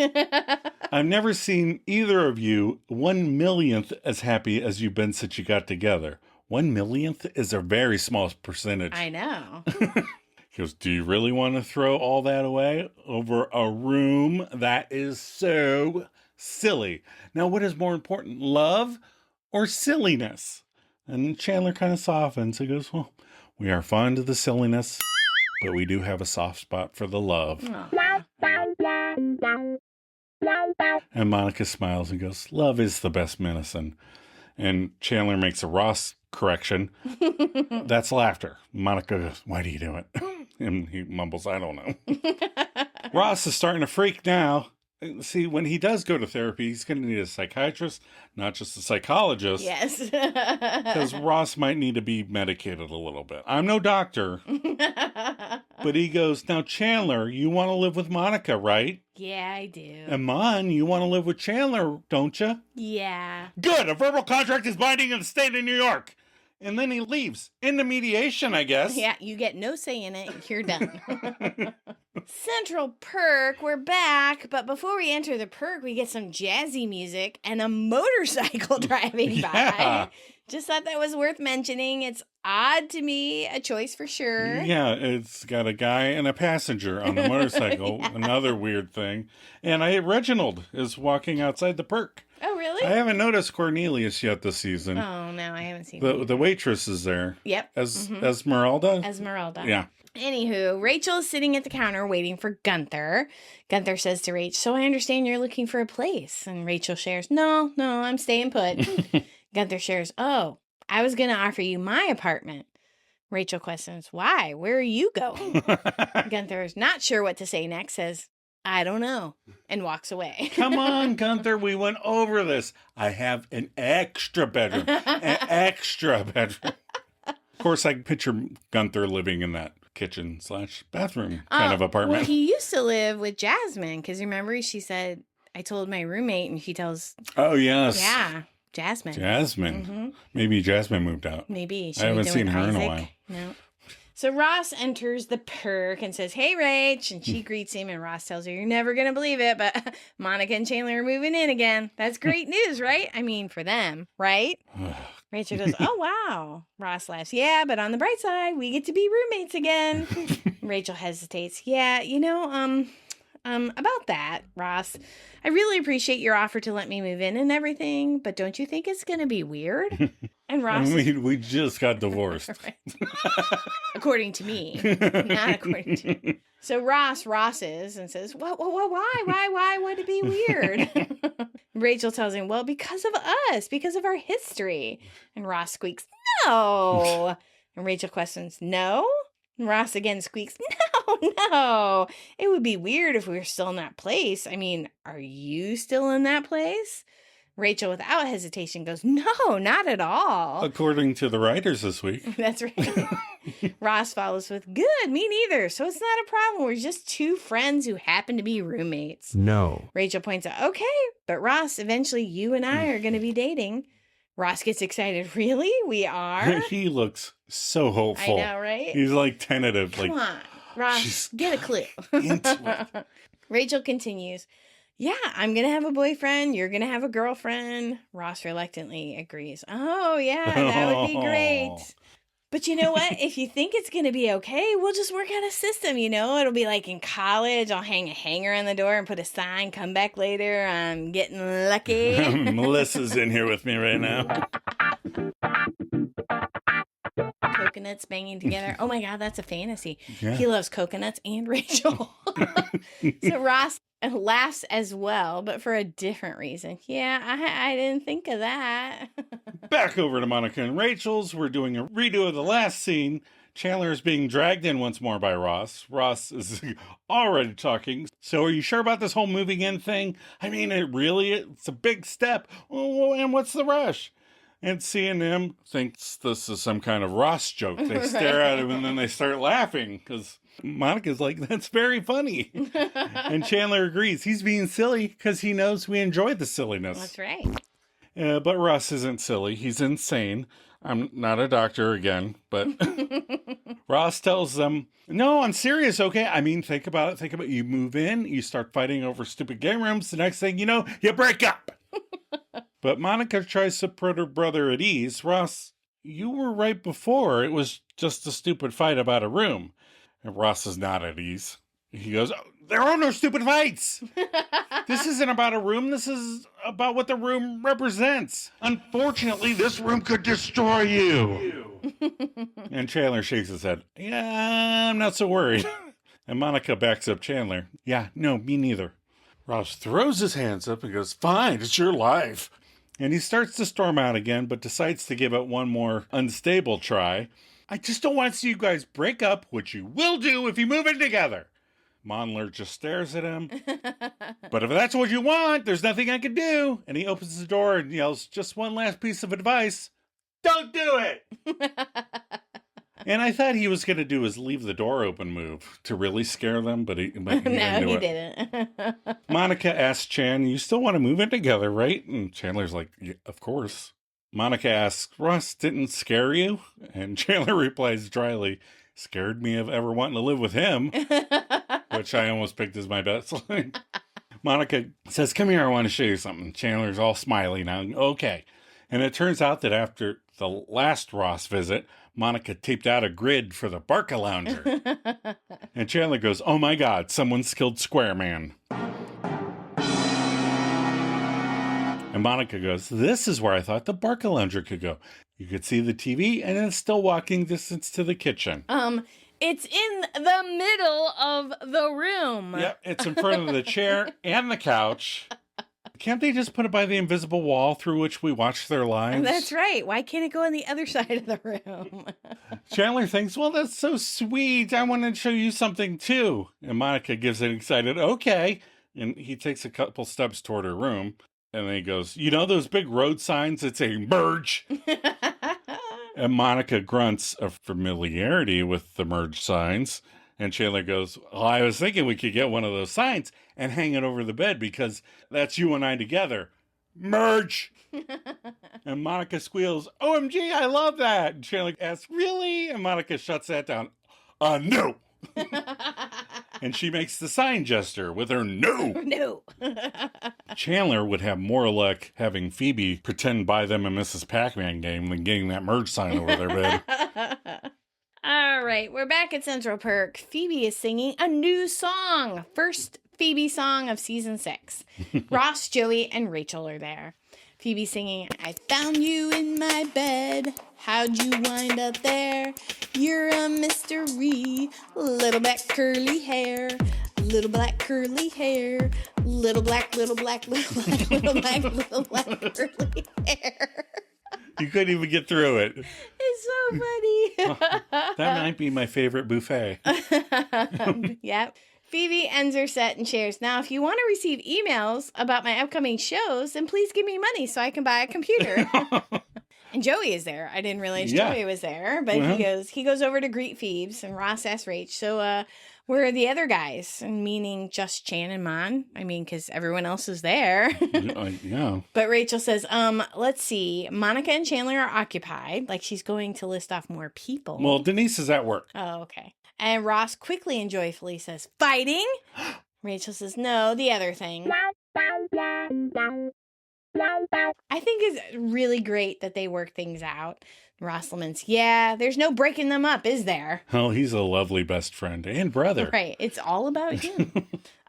I've never seen either of you 1/1,000,000th as happy as you've been since you got together. 1/1,000,000th is a very small percentage. I know. He goes, do you really want to throw all that away over a room? That is so silly. Now, what is more important, love or silliness? And Chandler kind of softens. He goes, well, we are fond of the silliness, but we do have a soft spot for the love. Aww. And Monica smiles and goes, love is the best medicine. And Chandler makes a Ross correction. That's laughter. Monica goes, why do you do it? And he mumbles, I don't know. Ross is starting to freak now. See, when he does go to therapy, he's going to need a psychiatrist, not just a psychologist. Yes. Because Ross might need to be medicated a little bit. I'm no doctor. But he goes, now, Chandler, you want to live with Monica, right? Yeah, I do. And Mon, you want to live with Chandler, don't you? Yeah. Good. A verbal contract is binding in the state of New York. And then he leaves. Into mediation, I guess. Yeah, you get no say in it. You're done. Central Perk, we're back. But before we enter the Perk, we get some jazzy music and a motorcycle driving by. Just thought that was worth mentioning. It's odd to me, a choice for sure. Yeah, it's got a guy and a passenger on the motorcycle. Yeah. Another weird thing. And Reginald is walking outside the Perk. Oh, really? I haven't noticed Cornelius yet this season. Oh, no, I haven't seen the waitress is there. Yep. Esmeralda? Esmeralda. Yeah. Anywho, Rachel is sitting at the counter waiting for Gunther. Gunther says to Rach, so I understand you're looking for a place. And Rachel shares, no, I'm staying put. Gunther shares, oh, I was going to offer you my apartment. Rachel questions, why? Where are you going? Gunther is not sure what to say next, says, I don't know, and walks away. Come on, Gunther, we went over this. I have an extra bedroom. An extra bedroom. Of course, I picture Gunther living in that kitchen/bathroom kind of apartment. Well, he used to live with Jasmine, because remember she said, I told my roommate, and she tells... Oh, yes. Yeah, Jasmine. Mm-hmm. Maybe Jasmine moved out. Maybe. I haven't seen her in a while. No. So Ross enters the Perk and says, hey, Rach. And she greets him, and Ross tells her, you're never going to believe it, but Monica and Chandler are moving in again. That's great news, right? I mean, for them, right? Rachel goes, oh, wow. Ross laughs, yeah, but on the bright side, we get to be roommates again. Rachel hesitates. Yeah, about that, Ross, I really appreciate your offer to let me move in and everything, but don't you think it's going to be weird? And Ross... we just got divorced. According to me, not according to you. So Rosses and says, why would it be weird? Rachel tells him, well, because of us, because of our history. And Ross squeaks, no. And Rachel questions, no? And Ross again squeaks, no. It would be weird if we were still in that place. I mean, are you still in that place? Rachel, without hesitation, goes, no, not at all. According to the writers this week. That's right. Ross follows with, good, me neither. So it's not a problem. We're just two friends who happen to be roommates. No. Rachel points out, okay, but Ross, eventually you and I are going to be dating. Ross gets excited. Really? We are? He looks so hopeful. I know, right? He's like tentative. Come on, Ross, get a clue. Into it. Rachel continues. Yeah, I'm going to have a boyfriend. You're going to have a girlfriend. Ross reluctantly agrees. Oh, yeah, that would be great. But you know what? If you think it's going to be okay, we'll just work out a system, It'll be like in college. I'll hang a hanger on the door and put a sign, come back later. I'm getting lucky. Melissa's in here with me right now. Coconuts banging together. Oh my God, that's a fantasy. Yeah. He loves coconuts and Rachel. So Ross laughs as well, but for a different reason. Yeah, I didn't think of that. Back over to Monica and Rachel's. We're doing a redo of the last scene. Chandler is being dragged in once more by Ross. Ross is already talking. So are you sure about this whole moving in thing? I mean, it's a big step. Oh, and what's the rush? And C&M thinks this is some kind of Ross joke. They stare at him and then they start laughing because Monica's like, that's very funny. And Chandler agrees. He's being silly because he knows we enjoy the silliness. That's right. But Ross isn't silly. He's insane. I'm not a doctor again, but Ross tells them, no, I'm serious, okay? I mean, think about it. You move in, you start fighting over stupid game rooms. The next thing you know, you break up. But Monica tries to put her brother at ease. Ross, you were right before. It was just a stupid fight about a room. And Ross is not at ease. He goes, oh, there are no stupid fights. This isn't about a room. This is about what the room represents. Unfortunately, this room could destroy you. And Chandler shakes his head. Yeah, I'm not so worried. And Monica backs up Chandler. Yeah, no, me neither. Ross throws his hands up and goes, fine, it's your life. And he starts to storm out again, but decides to give it one more unstable try. I just don't want to see you guys break up, which you will do if you move in together. Mondler just stares at him. But if that's what you want, there's nothing I can do. And he opens the door and yells, just one last piece of advice. Don't do it! And I thought he was going to do his leave the door open move to really scare them, but he didn't. Monica asks Chan, you still want to move in together, right? And Chandler's like, yeah, of course. Monica asks, Ross didn't scare you? And Chandler replies dryly, scared me of ever wanting to live with him, which I almost picked as my best line. Monica says, come here, I want to show you something. Chandler's all smiley now. Okay. And it turns out that after the last Ross visit, Monica taped out a grid for the Barca Lounger. And Chandler goes, oh my God, someone's killed Square Man. And Monica goes, this is where I thought the Barca Lounger could go. You could see the TV, and it's still walking distance to the kitchen. It's in the middle of the room. Yep, it's in front of the chair and the couch. Can't they just put it by the invisible wall through which we watch their lives? That's right. Why can't it go on the other side of the room? Chandler thinks, well, that's so sweet. I want to show you something, too. And Monica gives an excited, okay. And he takes a couple steps toward her room. And then he goes, you know those big road signs that say merge? And Monica grunts a familiarity with the merge signs. And Chandler goes, well, I was thinking we could get one of those signs and hang it over the bed because that's you and I together. Merge! And Monica squeals, OMG, I love that. And Chandler asks, really? And Monica shuts that down. No! And she makes the sign gesture with her no. No. Chandler would have more luck having Phoebe pretend buy them a Mrs. Pac-Man game than getting that merge sign over their bed. All right, we're back at Central Perk. Phoebe is singing a new song. First Phoebe song of season 6. Ross, Joey, and Rachel are there. Phoebe singing, I found you in my bed. How'd you wind up there? You're a mystery. Little black curly hair. Little black curly hair. Little black, little black, little black, little black, little black curly hair. You couldn't even get through it. It's so funny. That might be my favorite buffet. Yep. Phoebe ends her set and shares, now, if you want to receive emails about my upcoming shows, then please give me money so I can buy a computer. And Joey is there. I didn't realize Joey was there, but he goes over to greet Phoebes, and Ross asks Rach, so where are the other guys? And meaning just Chan and Mon. I mean, because everyone else is there. Yeah. But Rachel says, let's see. Monica and Chandler are occupied. Like she's going to list off more people. Well, Denise is at work. Oh, okay. And Ross quickly and joyfully says, fighting? Rachel says, no, the other thing. I think it's really great that they work things out. Ross laments, yeah, there's no breaking them up, is there? Oh, he's a lovely best friend and brother. Right. It's all about him.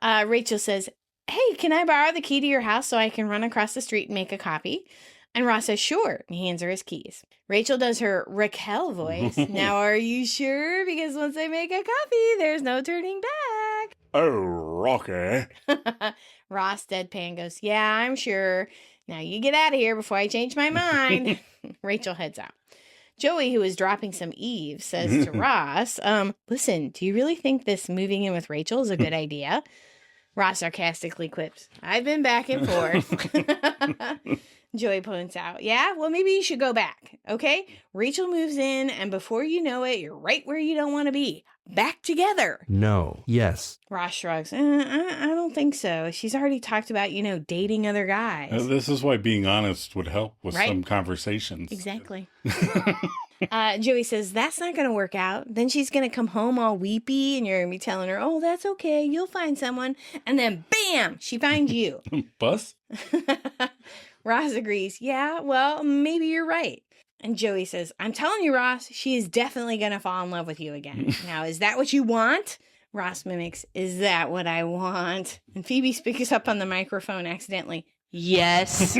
Rachel says, hey, can I borrow the key to your house so I can run across the street and make a copy? And Ross says, sure. And he hands her his keys. Rachel does her Raquel voice. Now, are you sure? Because once I make a copy, there's no turning back. Oh, Rocky. Ross deadpan goes, yeah, I'm sure. Now you get out of here before I change my mind. Rachel heads out. Joey, who is dropping some Eve, says to Ross, listen, do you really think this moving in with Rachel is a good idea? Ross sarcastically quips, I've been back and forth. Joey points out. Yeah, well, maybe you should go back, okay? Rachel moves in, and before you know it, you're right where you don't want to be. Back together. No. Yes. Ross shrugs. I don't think so. She's already talked about, dating other guys. This is why being honest would help with some conversations. Exactly. Joey says, that's not going to work out. Then she's going to come home all weepy, and you're going to be telling her, oh, that's okay. You'll find someone. And then, bam, she finds you. Bus? Ross agrees. Yeah, well, maybe you're right. And Joey says, I'm telling you, Ross, she is definitely going to fall in love with you again. Now, is that what you want? Ross mimics, is that what I want? And Phoebe speaks up on the microphone accidentally. Yes.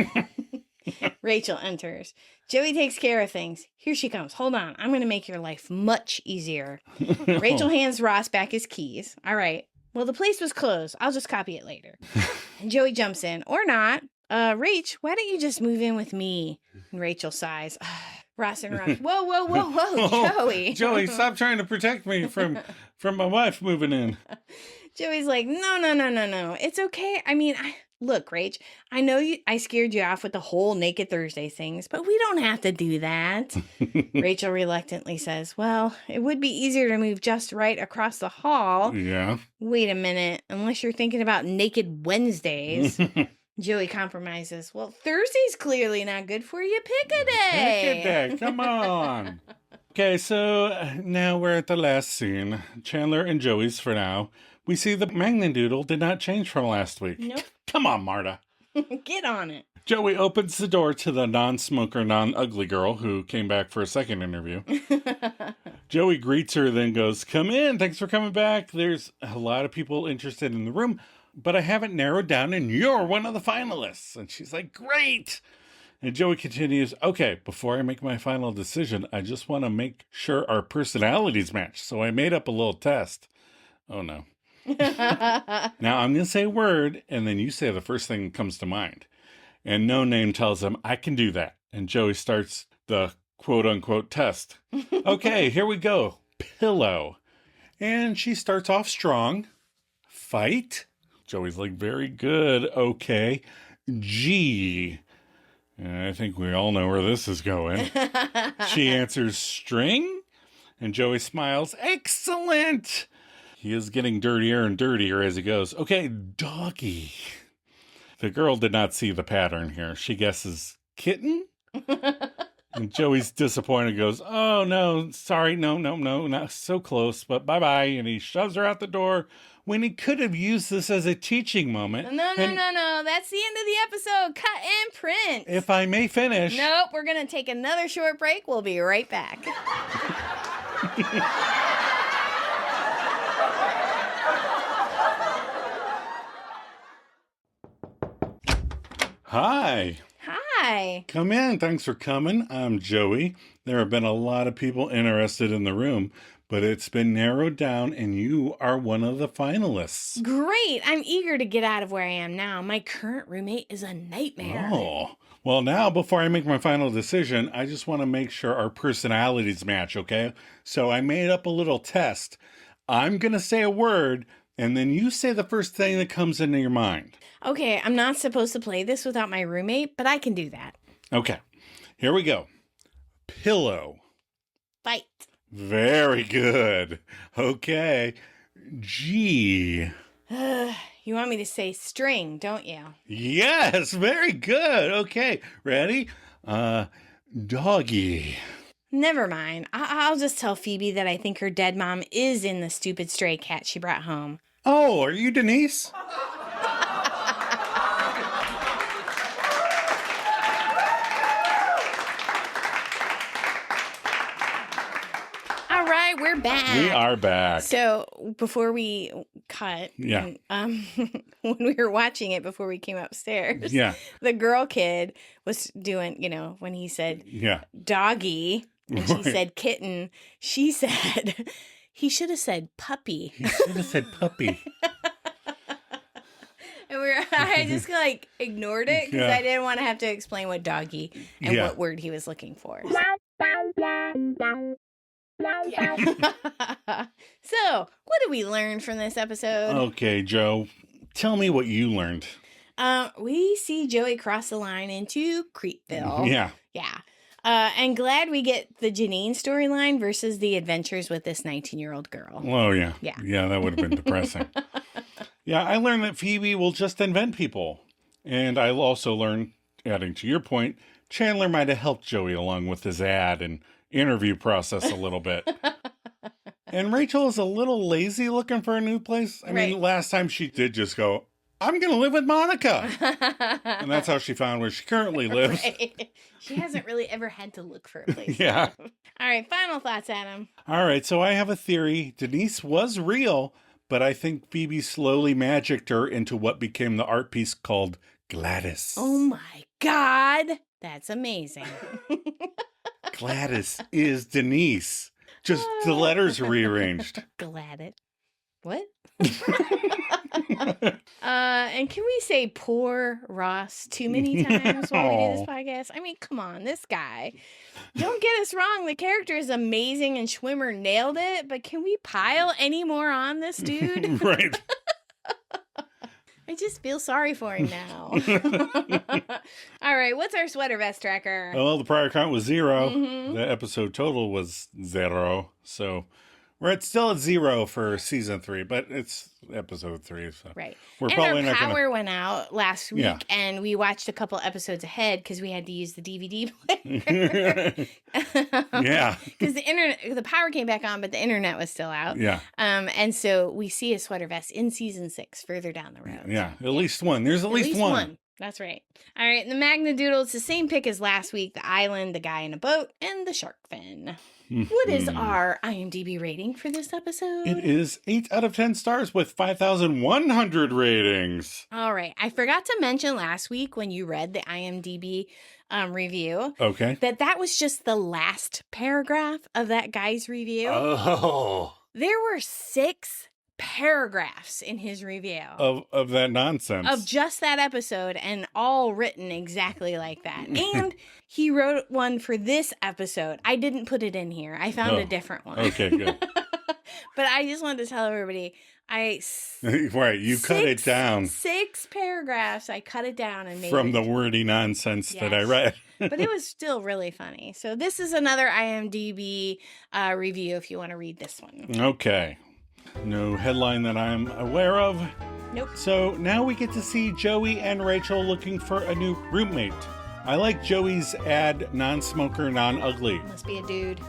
Rachel enters. Joey takes care of things. Here she comes. Hold on. I'm going to make your life much easier. Rachel hands Ross back his keys. All right. Well, the place was closed. I'll just copy it later. And Joey jumps in. Or not. Rach, why don't you just move in with me? And Rachel sighs. Ross interrupts. Whoa, Joey. Joey, stop trying to protect me from my wife moving in. Joey's like, no. It's okay. I mean, look, Rach, I know I scared you off with the whole Naked Thursday things, but we don't have to do that. Rachel reluctantly says, well, it would be easier to move just right across the hall. Yeah. Wait a minute. Unless you're thinking about Naked Wednesdays. Joey compromises. Well, Thursday's clearly not good for you. Pick a day. Pick a day. Come on. Okay, so now we're at the last scene. Chandler and Joey's for now. We see the Magnadoodle did not change from last week. Nope. Come on, Marta. Get on it. Joey opens the door to the non-smoker, non-ugly girl who came back for a second interview. Joey greets her, then goes, come in. Thanks for coming back. There's a lot of people interested in the room, but I haven't narrowed down, and you're one of the finalists. And she's like, great. And Joey continues, okay, before I make my final decision, I just want to make sure our personalities match. So I made up a little test. Oh, no. Now I'm going to say a word, and then you say the first thing that comes to mind. And No Name tells him, I can do that. And Joey starts the quote-unquote test. Okay, here we go. Pillow. And she starts off strong. Fight. Joey's like, very good. Okay. G. And I think we all know where this is going. She answers string. And Joey smiles. Excellent. He is getting dirtier and dirtier as he goes. Okay, doggy. The girl did not see the pattern here. She guesses kitten. And Joey's disappointed, goes, oh, no, sorry, no, not so close, but bye-bye. And he shoves her out the door when he could have used this as a teaching moment. No. That's the end of the episode. Cut and print. If I may finish. Nope, we're going to take another short break. We'll be right back. Hi. Hi. Come in. Thanks for coming. I'm Joey. There have been a lot of people interested in the room, but it's been narrowed down and you are one of the finalists. Great. I'm eager to get out of where I am now. My current roommate is a nightmare. Oh. Well, now, before I make my final decision, I just want to make sure our personalities match, okay? So I made up a little test. I'm going to say a word, and then you say the first thing that comes into your mind. Okay, I'm not supposed to play this without my roommate, but I can do that. Okay, here we go. Pillow. Fight. Very good. Okay. G. You want me to say string, don't you? Yes, very good. Okay, ready? Doggy. Never mind. I'll just tell Phoebe that I think her dead mom is in the stupid stray cat she brought home. Oh, are you Denise? All right, we're back. We are back. So before we cut, yeah. When we were watching it before we came upstairs, yeah, the girl kid was doing, when he said doggy and she said kitten, she said he should have said puppy. He should have said puppy. And I just ignored it because I didn't want to have to explain what doggy and what word he was looking for. So, what did we learn from this episode? Okay, Joe, tell me what you learned. We see Joey cross the line into Creepville. Yeah. Yeah. And glad we get the Janine storyline versus the adventures with this 19-year-old girl. Oh, yeah. Yeah. Yeah, that would have been depressing. Yeah, I learned that Phoebe will just invent people. And I also learned, adding to your point, Chandler might have helped Joey along with his ad and interview process a little bit. And Rachel is a little lazy looking for a new place. I mean, last time she did just go, I'm going to live with Monica. And that's how she found where she currently lives. Right. She hasn't really ever had to look for a place. Yeah. All right, final thoughts, Adam. All right, so I have a theory. Denise was real, but I think Phoebe slowly magicked her into what became the art piece called Gladys. Oh my God. That's amazing. Gladys is Denise. Just the letters rearranged. Gladys. What? And can we say poor Ross too many times while we do this podcast? I mean, come on, this guy. Don't get us wrong. The character is amazing and Schwimmer nailed it, but can we pile any more on this dude? Right. I just feel sorry for him now. All right, what's our sweater vest tracker? Well, the prior count was 0. Mm-hmm. The episode total was 0. So we're still at 0 for season 3, but it's episode 3. So right. We're and probably our power went out last week, yeah. And we watched a couple episodes ahead because we had to use the DVD player. Yeah. Because the power came back on, but the internet was still out. Yeah. And so we see a sweater vest in season 6 further down the road. Yeah. At least one. There's at least one. That's right. All right. The Magna Doodle, it's the same pick as last week. The island, the guy in a boat, and the shark fin. What is our IMDb rating for this episode? It is 8 out of 10 stars with 5,100 ratings. All right. I forgot to mention last week when you read the IMDb review. Okay. That was just the last paragraph of that guy's review. Oh. There were 6 paragraphs in his review of that nonsense of just that episode, and all written exactly like that. And he wrote one for this episode. I didn't put it in here. I found a different one. Okay, good. But I just wanted to tell everybody, right, you cut it down. 6 paragraphs. I cut it down and made from it the wordy nonsense that I read. But it was still really funny. So this is another IMDb review if you want to read this one. Okay. No headline that I'm aware of. Nope. So now we get to see Joey and Rachel looking for a new roommate. I like Joey's ad, non-smoker, non-ugly. Must be a dude.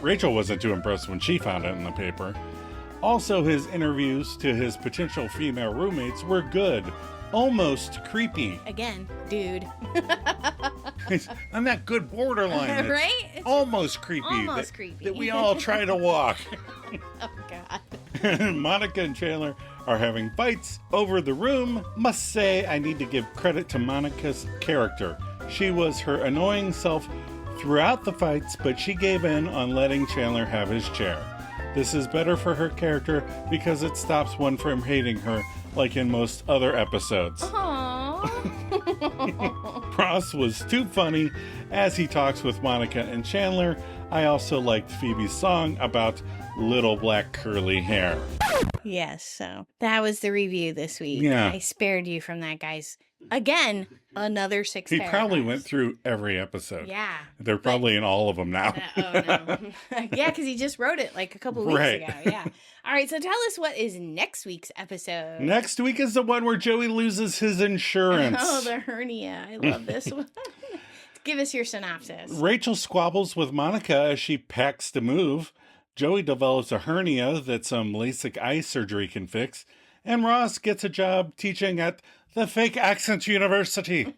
Rachel wasn't too impressed when she found it in the paper. Also, his interviews to his potential female roommates were good. Almost creepy. Again, dude. On that good borderline. Right? It's almost creepy. Almost creepy. That we all try to walk. Oh, God. Monica and Chandler are having fights over the room. Must say, I need to give credit to Monica's character. She was her annoying self throughout the fights, but she gave in on letting Chandler have his chair. This is better for her character because it stops one from hating her, like in most other episodes. Ross was too funny as he talks with Monica and Chandler. I also liked Phoebe's song about little black curly hair. Yes, so that was the review this week. Yeah. I spared you from that, guys. Again, another 6 He paragraphs. probably went through every episode. Yeah. They're probably in all of them now. Oh, no. Yeah, because he just wrote it like a couple weeks ago. Yeah. All right, so tell us what is next week's episode. Next week is the one where Joey loses his insurance. Oh, the hernia. I love this one. Give us your synopsis. Rachel squabbles with Monica as she packs to move. Joey develops a hernia that some LASIK eye surgery can fix. And Ross gets a job teaching at the Fake Accent University.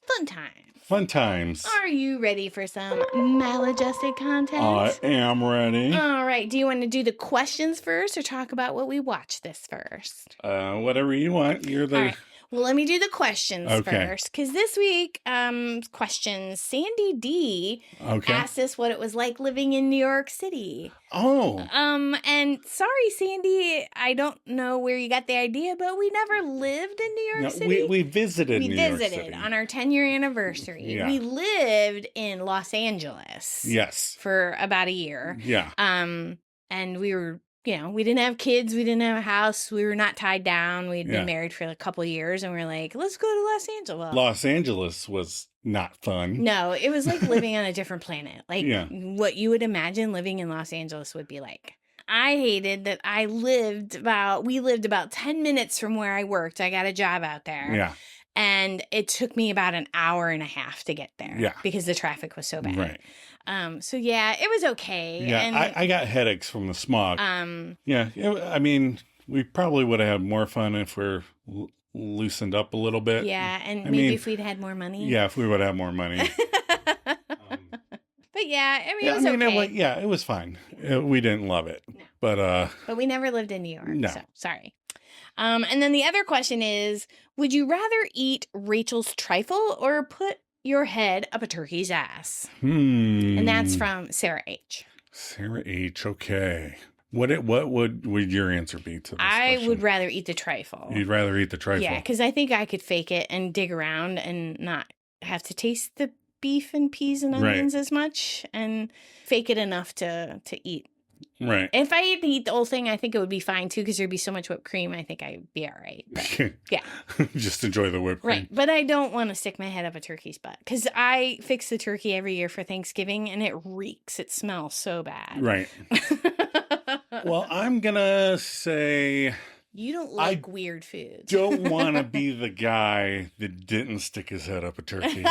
Fun time. Fun times. Are you ready for some maladjusted content? I am ready. All right. Do you want to do the questions first or talk about what we watched this first? Whatever you want. You're the... All right. Well, let me do the questions first. Because this week, questions, Sandy D asked us what it was like living in New York City. Oh. And sorry, Sandy, I don't know where you got the idea, but we never lived in New York City. We visited New York City. We visited on our 10-year anniversary. Yeah. We lived in Los Angeles. Yes. For about a year. Yeah. And we were, we didn't have kids. We didn't have a house. We were not tied down. We'd been married for a couple of years, and we were like, let's go to Los Angeles. Los Angeles was not fun. No, it was like living on a different planet. Like what you would imagine living in Los Angeles would be like. I hated that we lived about 10 minutes from where I worked. I got a job out there. Yeah. And it took me about an hour and a half to get there. Yeah. Because the traffic was so bad. Right. It was okay. Yeah, and, I got headaches from the smog. We probably would have had more fun if we're loosened up a little bit. Yeah, and maybe if we'd had more money. Yeah, if we would have more money. But yeah, it was okay. It was fine. We didn't love it. No. But we never lived in New York. No. So sorry. And then the other question is, would you rather eat Rachel's trifle or put your head up a turkey's ass? And that's from Sarah H. Sarah H. Okay. What would your answer be to this question? Would rather eat the trifle. You'd rather eat the trifle? Yeah, because I think I could fake it and dig around and not have to taste the beef and peas and onions as much, and fake it enough to eat. Right. If I had to eat the whole thing, I think it would be fine too, because there'd be so much whipped cream. I think I'd be all right. But, yeah. Just enjoy the whipped cream. Right. But I don't want to stick my head up a turkey's butt, because I fix the turkey every year for Thanksgiving and it reeks. It smells so bad. Right. Well, I'm going to say... You don't like weird foods. Don't want to be the guy that didn't stick his head up a turkey,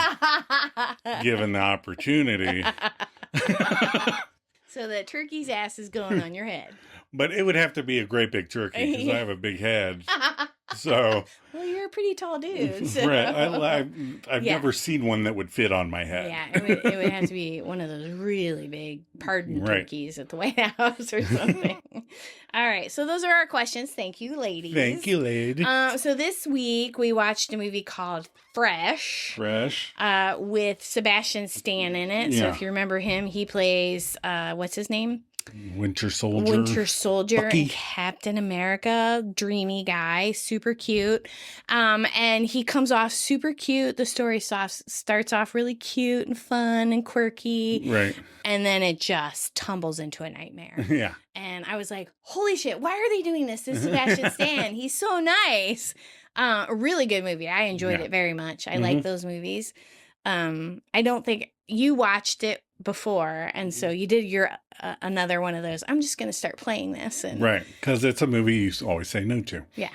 given the opportunity. So the turkey's ass is going on your head. But it would have to be a great big turkey, because I have a big head. So, well, you're a pretty tall dude. So. Right. I've never seen one that would fit on my head. Yeah, it would have to be one of those really big pardon turkeys at the White House or something. All right, so those are our questions. Thank you, ladies. Thank you, lady. So this week we watched a movie called Fresh. With Sebastian Stan in it. Yeah. So if you remember him, he plays, what's his name? Winter Soldier Bucky. And Captain America, dreamy guy, super cute. And he comes off super cute. The story starts off really cute and fun and quirky. Right. And then it just tumbles into a nightmare. Yeah. And I was like, holy shit, why are they doing this? This is Sebastian Stan. He's so nice. A really good movie. I enjoyed it very much. I like those movies. I don't think you watched it before, and so you did your another one of those. I'm just going to start playing this. Right, because it's a movie you always say no to. Yeah.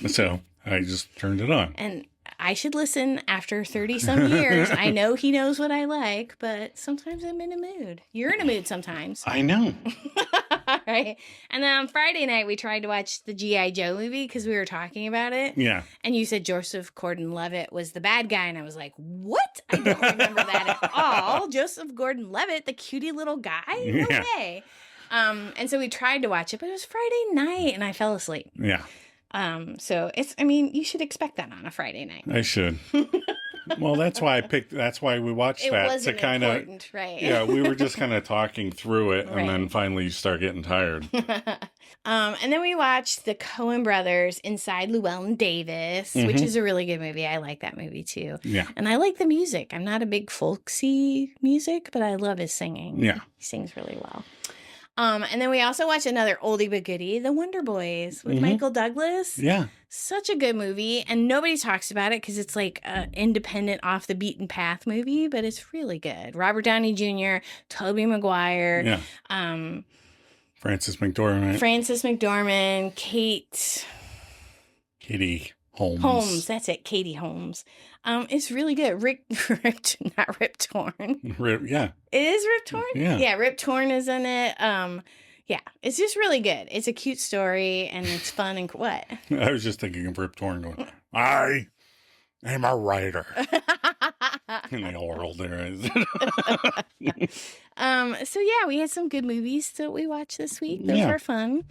So I just turned it on. And I should listen after 30-some years. I know he knows what I like, but sometimes I'm in a mood. You're in a mood sometimes. I know. All right. And then on Friday night, we tried to watch the G.I. Joe movie because we were talking about it. Yeah. And you said Joseph Gordon-Levitt was the bad guy. And I was like, what? I don't remember that at all. Joseph Gordon-Levitt, the cutie little guy? No way. And so we tried to watch it, but it was Friday night and I fell asleep. Yeah. So you should expect that on a Friday night. I should. Well, that's why we watched that to kind of, right? Yeah, we were just kind of talking through it, and then finally you start getting tired. And then we watched the Coen Brothers Inside Llewellyn Davis, which is a really good movie. I like that movie too. Yeah, and I like the music. I'm not a big folksy music, but I love his singing. Yeah, he sings really well. And then we also watched another oldie but goodie, The Wonder Boys with Michael Douglas. Yeah. Such a good movie. And nobody talks about it because it's like an independent, off the beaten path movie, but it's really good. Robert Downey Jr., Tobey Maguire. Yeah. Frances McDormand. Katie Holmes. That's it. Katie Holmes. It's really good. Not Rip Torn. Yeah. It is Rip Torn? Yeah. Yeah, Rip Torn is in it. Yeah, it's just really good. It's a cute story, and it's fun and what? I was just thinking of Rip Torn going, I am a writer. And they all rolled their eyes. So yeah, we had some good movies that we watched this week. Those were fun.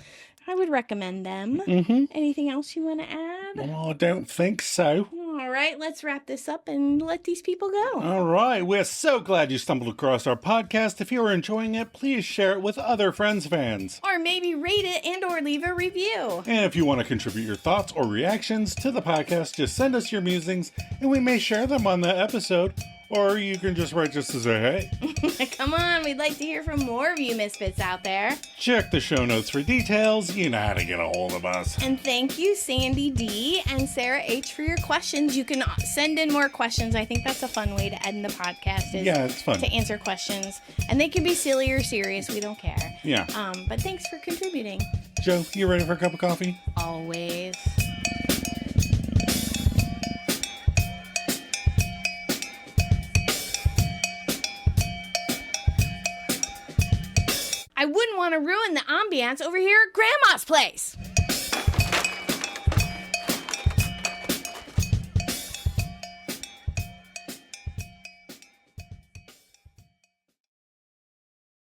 I would recommend them. Anything else you want to add? Well, I don't think so. All right, let's wrap this up and let these people go. All right, we're so glad you stumbled across our podcast. If you are enjoying it, please share it with other Friends fans. Or maybe rate it and or leave a review. And if you want to contribute your thoughts or reactions to the podcast, just send us your musings and we may share them on the episode. Or you can just write just to say hey. Come on, we'd like to hear from more of you misfits out there. Check the show notes for details. You know how to get a hold of us. And thank you, Sandy D. and Sarah H. for your questions. You can send in more questions. I think that's a fun way to end the podcast. Yeah, it's fun. To answer questions. And they can be silly or serious. We don't care. Yeah. But thanks for contributing. Joe, you ready for a cup of coffee? Always. I wouldn't want to ruin the ambiance over here at Grandma's place.